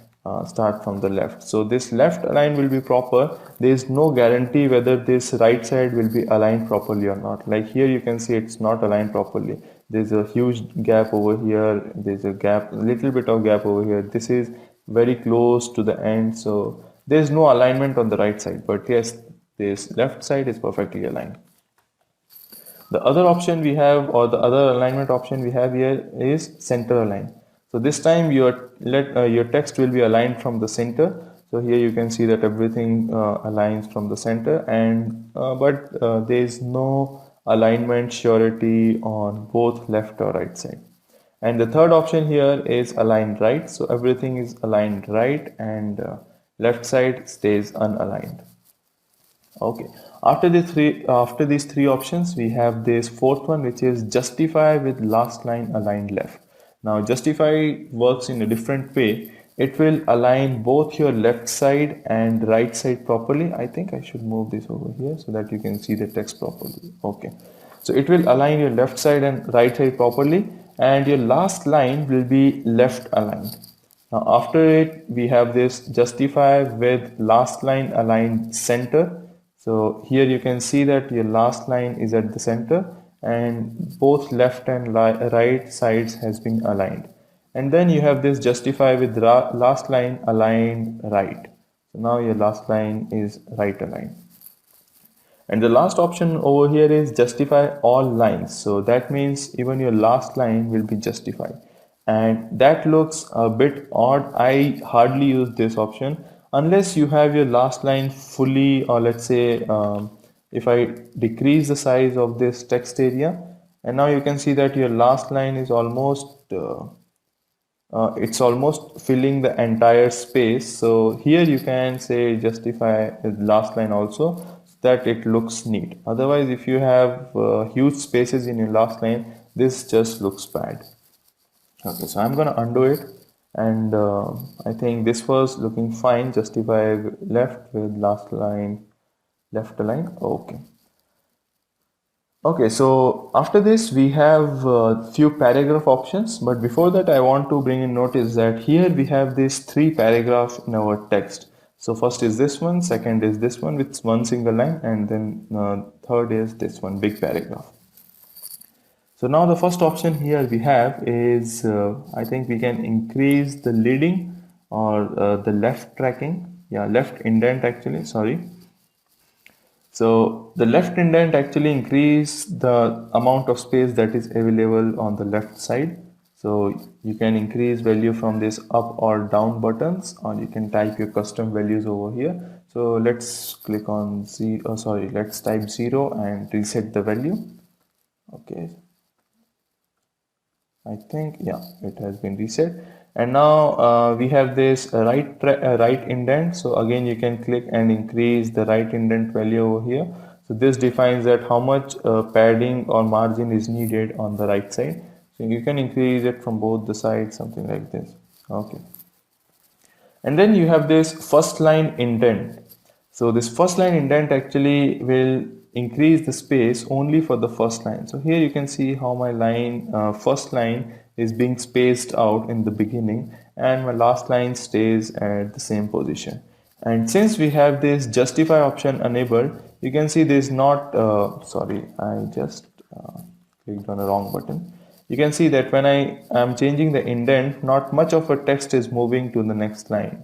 start from the left. So this left align will be proper. There is no guarantee whether this right side will be aligned properly or not. Like here you can see it's not aligned properly. There's a huge gap over here. There's a gap, a little bit of gap over here. This is very close to the end. So there's no alignment on the right side, but yes, this left side is perfectly aligned. The other option we have, or the other alignment option we have here, is center align. So this time your text will be aligned from the center. So here you can see that everything aligns from the center, and but there is no alignment surety on both left or right side. And the third option here is align right. So everything is aligned right, and left side stays unaligned. Okay. After these three options, we have this fourth one, which is justify with last line aligned left. Now, justify works in a different way. It will align both your left side and right side properly. I think I should move this over here so that you can see the text properly. Okay. So it will align your left side and right side properly, and your last line will be left aligned. Now, after it, we have this justify with last line aligned center. So here you can see that your last line is at the center, and both left and right sides has been aligned. And then you have this justify with last line aligned right. So now your last line is right aligned. And the last option over here is justify all lines. So that means even your last line will be justified. And that looks a bit odd. I hardly use this option unless you have your last line fully, or let's say, if I decrease the size of this text area, and now you can see that your last line is it's almost filling the entire space. So here you can say justify the last line also, so that it looks neat. Otherwise, if you have huge spaces in your last line, this just looks bad. Okay, so I'm gonna undo it, and I think this was looking fine. Justify left with last line left align. Okay. Okay, so after this we have few paragraph options, but before that I want to bring in notice that here we have these three paragraphs in our text. So first is this one, second is this one with one single line, and then third is this one, big paragraph. So now the first option here we have is, I think we can increase the leading or the left tracking, yeah, left indent actually, sorry. So the left indent actually increase the amount of space that is available on the left side. So you can increase value from this up or down buttons, or you can type your custom values over here. So let's click on let's type 0 and reset the value. Okay, I think, yeah, it has been reset. And now we have this right indent. So again, you can click and increase the right indent value over here. So this defines that how much padding or margin is needed on the right side. So you can increase it from both the sides, something like this. Okay. And then you have this first line indent. So this first line indent actually will increase the space only for the first line. So here you can see how my line, first line is being spaced out in the beginning, and my last line stays at the same position. And since we have this justify option enabled, you can see there's not, sorry, I just clicked on the wrong button. You can see that when I am changing the indent, not much of a text is moving to the next line.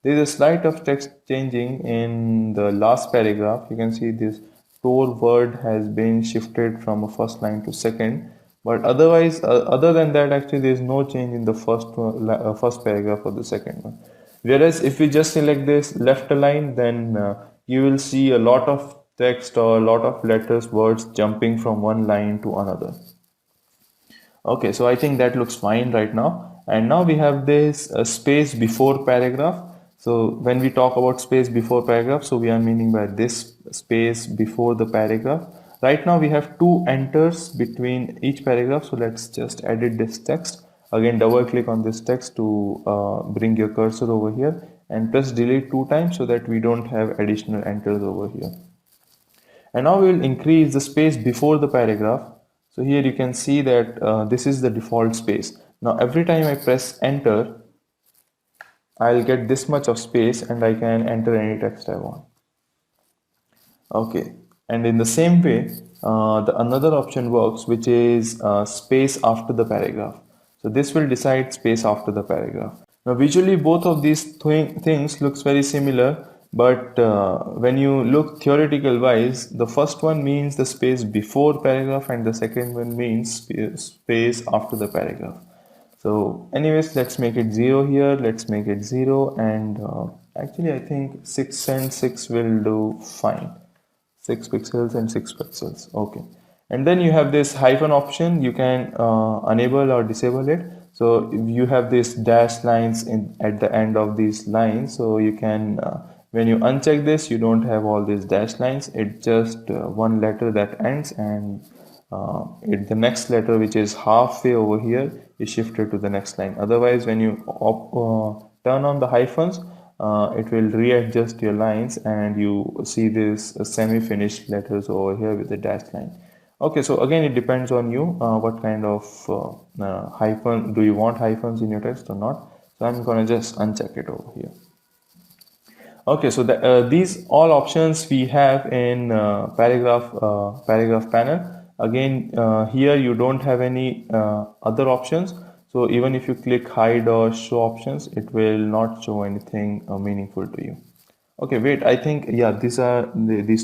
There is a slight of text changing in the last paragraph. You can see this store word has been shifted from a first line to second, but otherwise, other than that, actually there is no change in the first paragraph or the second one. Whereas if we just select this left align, then you will see a lot of text or a lot of letters, words jumping from one line to another. Okay, so I think that looks fine right now. And now we have this space before paragraph. So when we talk about space before paragraph, so we are meaning by this space before the paragraph. Right now we have two enters between each paragraph. So let's just edit this text. Again, double click on this text to bring your cursor over here, and press delete 2 times so that we don't have additional enters over here. And now we will increase the space before the paragraph. So here you can see that this is the default space. Now every time I press enter, I'll get this much of space and I can enter any text I want. Okay, and in the same way, the another option works, which is space after the paragraph. So this will decide space after the paragraph. Now visually both of these things looks very similar, but when you look theoretical wise, the first one means the space before paragraph and the second one means space after the paragraph. So anyways, let's make it 0 here, let's make it 0, and actually I think 6 and 6 will do fine. 6 pixels and 6 pixels, okay. And then you have this hyphen option, you can enable or disable it. So if you have these dash lines at the end of these lines, so you can, when you uncheck this, you don't have all these dash lines, it's just one letter that ends, and the next letter, which is halfway over here, is shifted to the next line. Otherwise, when you turn on the hyphens, it will readjust your lines and you see this semi-finished letters over here with the dash line. Okay, so again, it depends on you what kind of hyphen, do you want hyphens in your text or not. So I'm gonna just uncheck it over here. Okay, so these all options we have in paragraph panel. Again, here you don't have any other options. So even if you click hide or show options, it will not show anything meaningful to you. Okay, wait, I think, yeah, these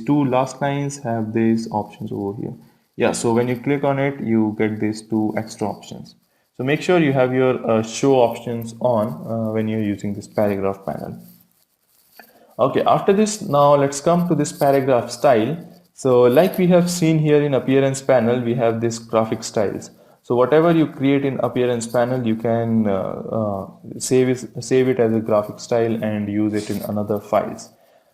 two last lines have these options over here. Yeah, so when you click on it, you get these two extra options. So make sure you have your show options on when you're using this paragraph panel. Okay, after this, now let's come to this paragraph style. So like we have seen here in appearance panel, we have this graphic styles. So whatever you create in appearance panel, you can save it as a graphic style and use it in another files.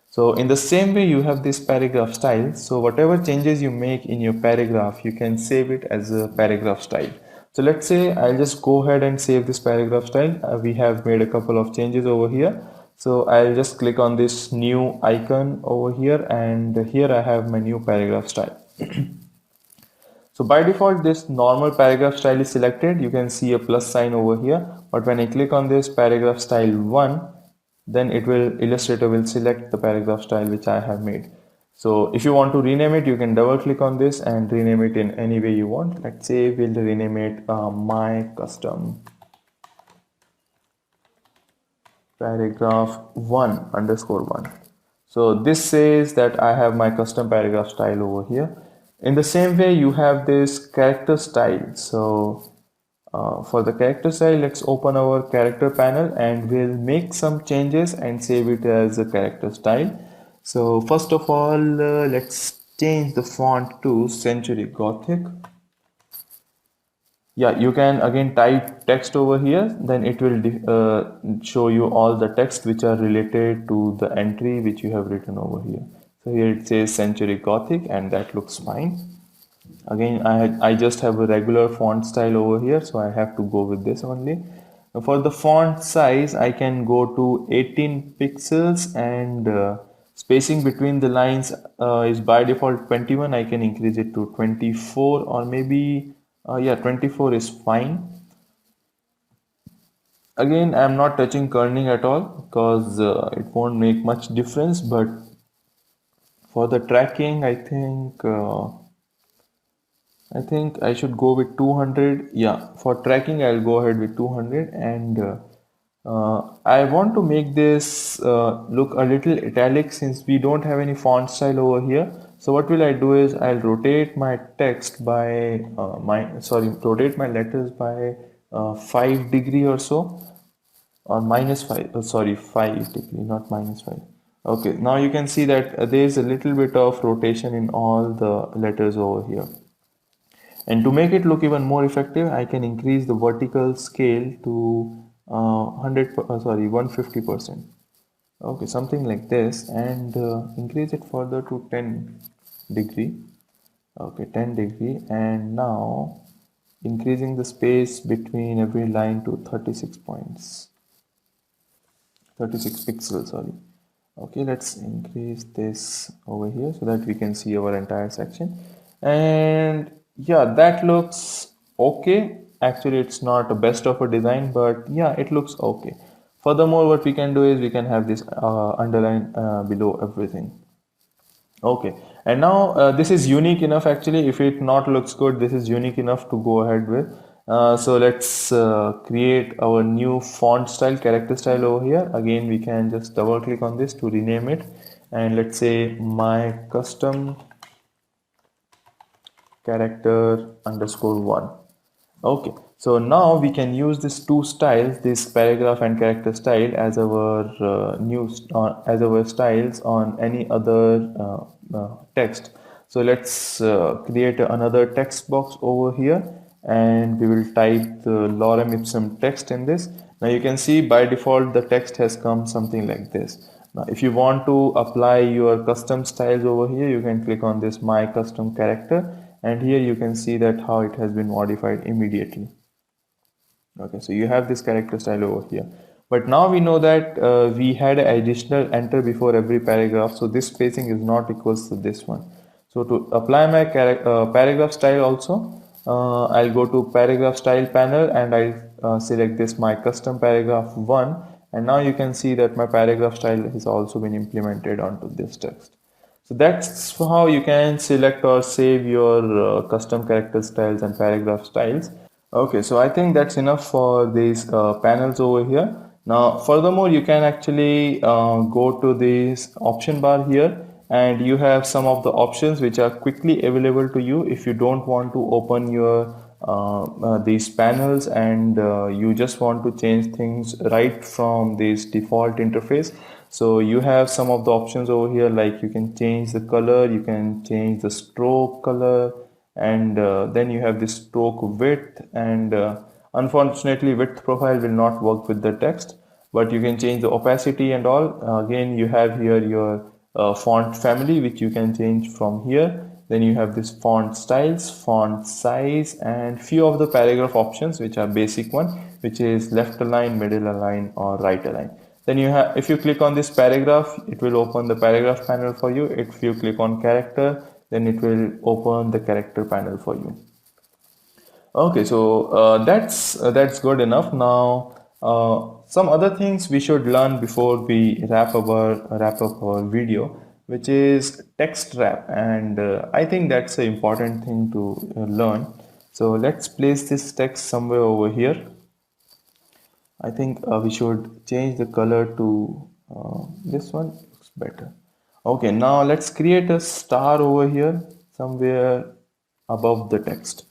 So in the same way, you have this paragraph style. So whatever changes you make in your paragraph, you can save it as a paragraph style. So let's say I'll just go ahead and save this paragraph style. We have made a couple of changes over here. So I'll just click on this new icon over here, and here I have my new paragraph style. So by default, this normal paragraph style is selected. You can see a plus sign over here. But when I click on this paragraph style 1, then Illustrator will select the paragraph style which I have made. So if you want to rename it, you can double click on this and rename it in any way you want. Let's say we'll rename it my custom paragraph 1 underscore 1. So this says that I have my custom paragraph style over here. In the same way, you have this character style. So for the character style, let's open our character panel and we'll make some changes and save it as a character style. So first of all, let's change the font to Century Gothic. Yeah, you can again type text over here, then it will show you all the text which are related to the entry which you have written over here. So here it says Century Gothic, and that looks fine. Again, I just have a regular font style over here, so I have to go with this only. Now for the font size, I can go to 18 pixels, and spacing between the lines is by default 21. I can increase it to 24, or maybe yeah, 24 is fine. Again, I'm not touching kerning at all because it won't make much difference, but for the tracking, I think I should go with 200. Yeah, for tracking, I'll go ahead with 200, and I want to make this look a little italic since we don't have any font style over here. So what will I do is I'll rotate my text by rotate my letters by 5 degree or so, or minus 5, 5 degree, not minus 5. Okay, now you can see that there is a little bit of rotation in all the letters over here. And to make it look even more effective, I can increase the vertical scale to 150%. Okay, something like this, and increase it further to 10 degree. Okay, 10 degree, and now increasing the space between every line to 36 points. 36 pixels, sorry. Okay, let's increase this over here so that we can see our entire section. And yeah, that looks okay. Actually, it's not the best of a design, but yeah, it looks okay. Furthermore, what we can do is we can have this underline below everything. Okay, and now this is unique enough. Actually, if it not looks good, this is unique enough to go ahead with. So let's create our new font style, character style over here. Again, we can just double click on this to rename it, and let's say my custom character underscore 1. Okay, so now we can use these two styles, this paragraph and character style, as our as our styles on any other text. So let's create another text box over here, and we will type the lorem ipsum text in this. Now you can see by default the text has come something like this. Now if you want to apply your custom styles over here, you can click on this my custom character, and here you can see that how it has been modified immediately. Okay, so you have this character style over here, but now we know that we had an additional enter before every paragraph, so this spacing is not equals to this one. So to apply my paragraph style also, I'll go to paragraph style panel, and I'll select this my custom paragraph 1, and now you can see that my paragraph style has also been implemented onto this text. So that's how you can select or save your custom character styles and paragraph styles. Okay, so I think that's enough for these panels over here. Now, furthermore, you can actually go to this option bar here, and you have some of the options which are quickly available to you if you don't want to open your these panels, and you just want to change things right from this default interface. So you have some of the options over here, like you can change the color, you can change the stroke color, and then you have this stroke width, and unfortunately width profile will not work with the text, but you can change the opacity and all. Again, you have here your font family, which you can change from here. Then you have this font styles, font size, and few of the paragraph options, which are basic one, which is left align, middle align, or right align. Then you have, if you click on this paragraph, it will open the paragraph panel for you. If you click on character, then it will open the character panel for you. Okay, so that's good enough. Now, some other things we should learn before we wrap up our video, which is text wrap, and I think that's an important thing to learn. So let's place this text somewhere over here. I think we should change the color to this one. Looks better. Okay, now let's create a star over here somewhere above the text.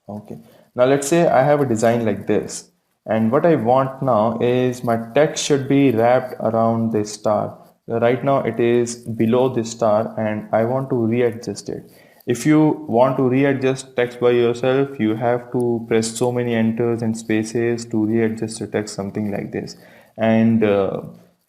Okay, now let's say I have a design like this, and what I want now is my text should be wrapped around this star. Right now it is below this star, and I want to readjust it. If you want to readjust text by yourself, you have to press so many enters and spaces to readjust the text, something like this. And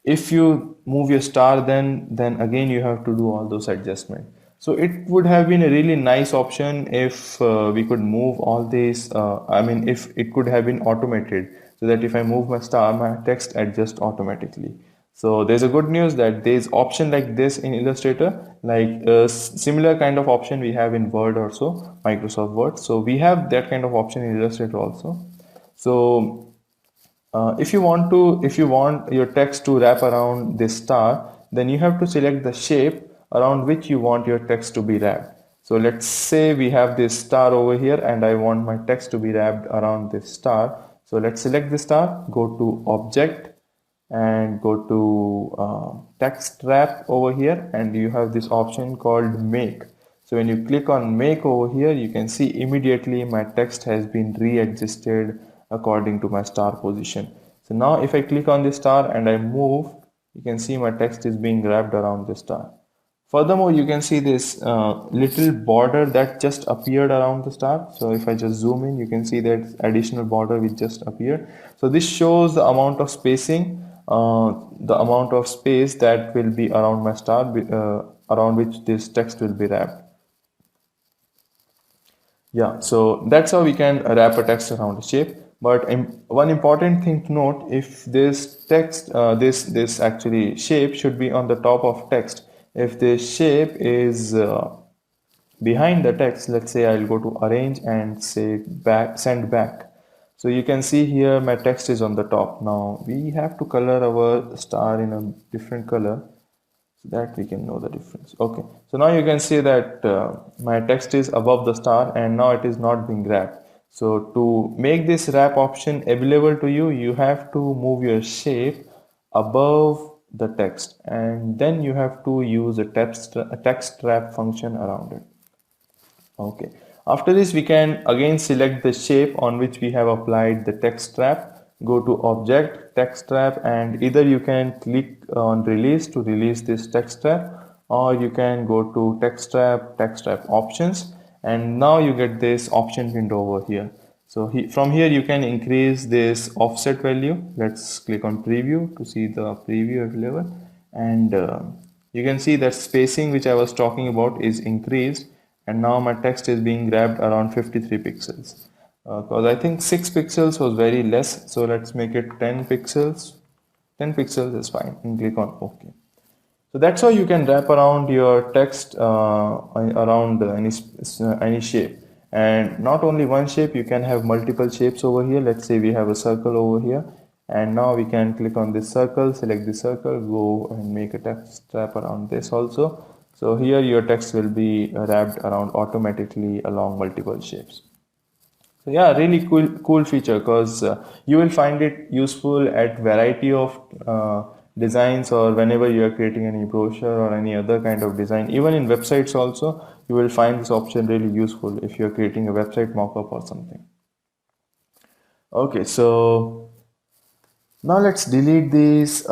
if you move your star, then again you have to do all those adjustments. So it would have been a really nice option if we could move all these. I mean, if it could have been automated, so that if I move my star, my text adjusts automatically. So there's a good news that there's option like this in Illustrator, like a similar kind of option we have in Word also, Microsoft Word. So we have that kind of option in Illustrator also. So if you want your text to wrap around this star, then you have to select the shape around which you want your text to be wrapped. So let's say we have this star over here, and I want my text to be wrapped around this star. So let's select the star, go to object, and go to text wrap over here, and you have this option called make. So when you click on make over here, you can see immediately my text has been readjusted according to my star position. So now if I click on this star and I move, you can see my text is being wrapped around this star. Furthermore, you can see this little border that just appeared around the star. So if I just zoom in, you can see that additional border which just appeared. So this shows the amount of spacing, the amount of space that will be around my star, around which this text will be wrapped. Yeah, so that's how we can wrap a text around a shape. But one important thing to note, if this text, this actually shape should be on the top of text. If this shape is behind the text, let's say I'll go to arrange and say back, send back. So you can see here my text is on the top. Now we have to color our star in a different color, so that we can know the difference. Okay, so now you can see that my text is above the star, and now it is not being wrapped. So to make this wrap option available to you, you have to move your shape above the text, and then you have to use a text wrap function around it. Okay, after this we can again select the shape on which we have applied the text wrap, go to object, text wrap, and either you can click on release to release this text wrap, or you can go to text wrap options, and now you get this option window over here. So from here you can increase this offset value. Let's click on preview to see the preview available, and you can see that spacing which I was talking about is increased, and now my text is being grabbed around 53 pixels, because I think 6 pixels was very less. So let's make it 10 pixels. 10 pixels is fine, and click on OK. So that's how you can wrap around your text around any shape. And not only one shape, you can have multiple shapes over here. Let's say we have a circle over here, and now we can click on this circle, select the circle, go and make a text wrap around this also. So here your text will be wrapped around automatically along multiple shapes. So yeah, really cool feature because you will find it useful at variety of designs, or whenever you are creating any brochure or any other kind of design. Even in websites also, you will find this option really useful if you are creating a website mockup or something. Okay, so now let's delete this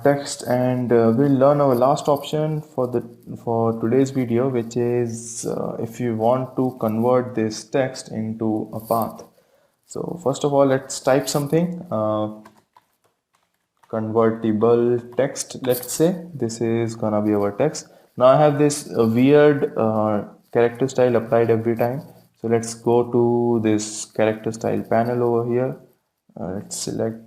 text, and we'll learn our last option for today's video, which is if you want to convert this text into a path. So first of all, let's type something. Convertible text, let's say this is gonna be our text. Now I have this weird character style applied every time, so let's go to this character style panel over here. Let's select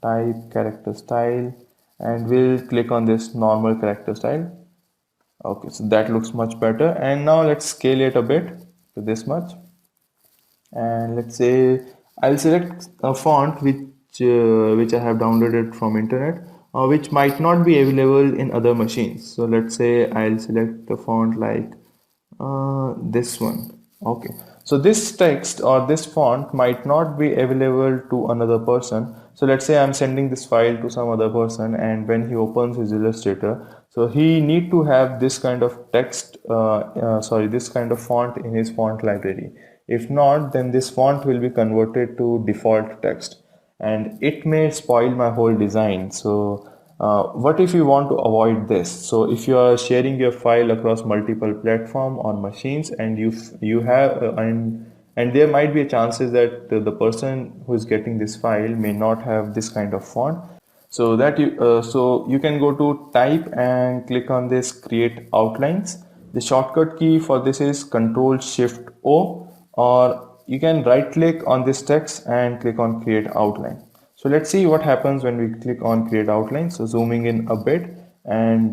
type character style, and we'll click on this normal character style. Okay, so that looks much better, and now let's scale it a bit to this much. And let's say I'll select a font which I have downloaded from internet, which might not be available in other machines. So let's say I'll select a font like this one. Okay, so this text or this font might not be available to another person. So let's say I'm sending this file to some other person, and when he opens his Illustrator, so he need to have this kind of text, this kind of font in his font library. If not, then this font will be converted to default text, and it may spoil my whole design. So what if you want to avoid this? So if you are sharing your file across multiple platform or machines, and you have and there might be a chances that the person who is getting this file may not have this kind of font. So you can go to type and click on this create outlines. The shortcut key for this is Control Shift O, or you can right click on this text and click on create outline. So let's see what happens when we click on create outline. So zooming in a bit, and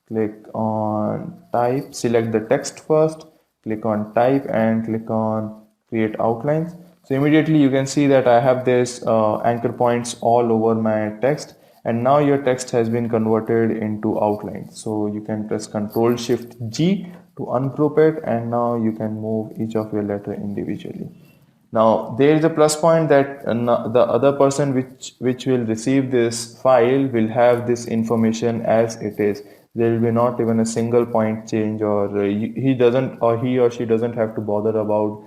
click on type, select the text first, click on type and click on create outlines. So immediately you can see that I have this anchor points all over my text, and now your text has been converted into outlines. So you can press Ctrl Shift G to ungroup it, and now you can move each of your letter individually. Now there is a plus point that the other person which will receive this file will have this information as it is. There will be not even a single point change, or he or she doesn't have to bother about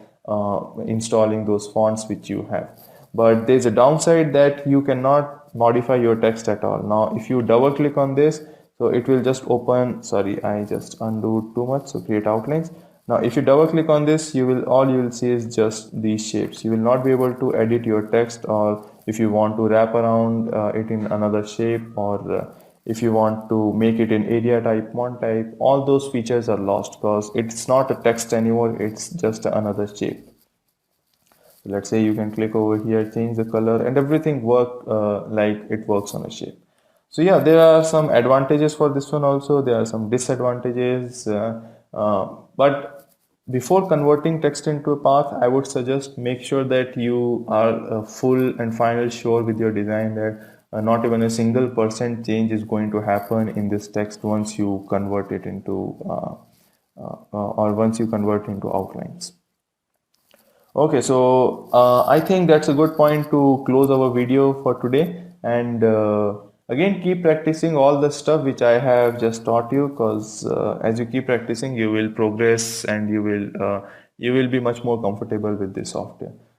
installing those fonts which you have. But there's a downside that you cannot modify your text at all. Now if you double click on this, so it will just open, sorry, I just undo too much, so create outlines. Now if you double click on this, all you will see is just these shapes. You will not be able to edit your text, or if you want to wrap around it in another shape, or if you want to make it in area type, font type, all those features are lost because it's not a text anymore, it's just another shape. So let's say you can click over here, change the color, and everything like it works on a shape. So yeah, there are some advantages for this one also. There are some disadvantages, but before converting text into a path, I would suggest make sure that you are full and final sure with your design that not even a single percent change is going to happen in this text once you convert it into or once you convert into outlines. Okay, so I think that's a good point to close our video for today. And again, keep practicing all the stuff which I have just taught you, because as you keep practicing, you will progress, and you will be much more comfortable with this software.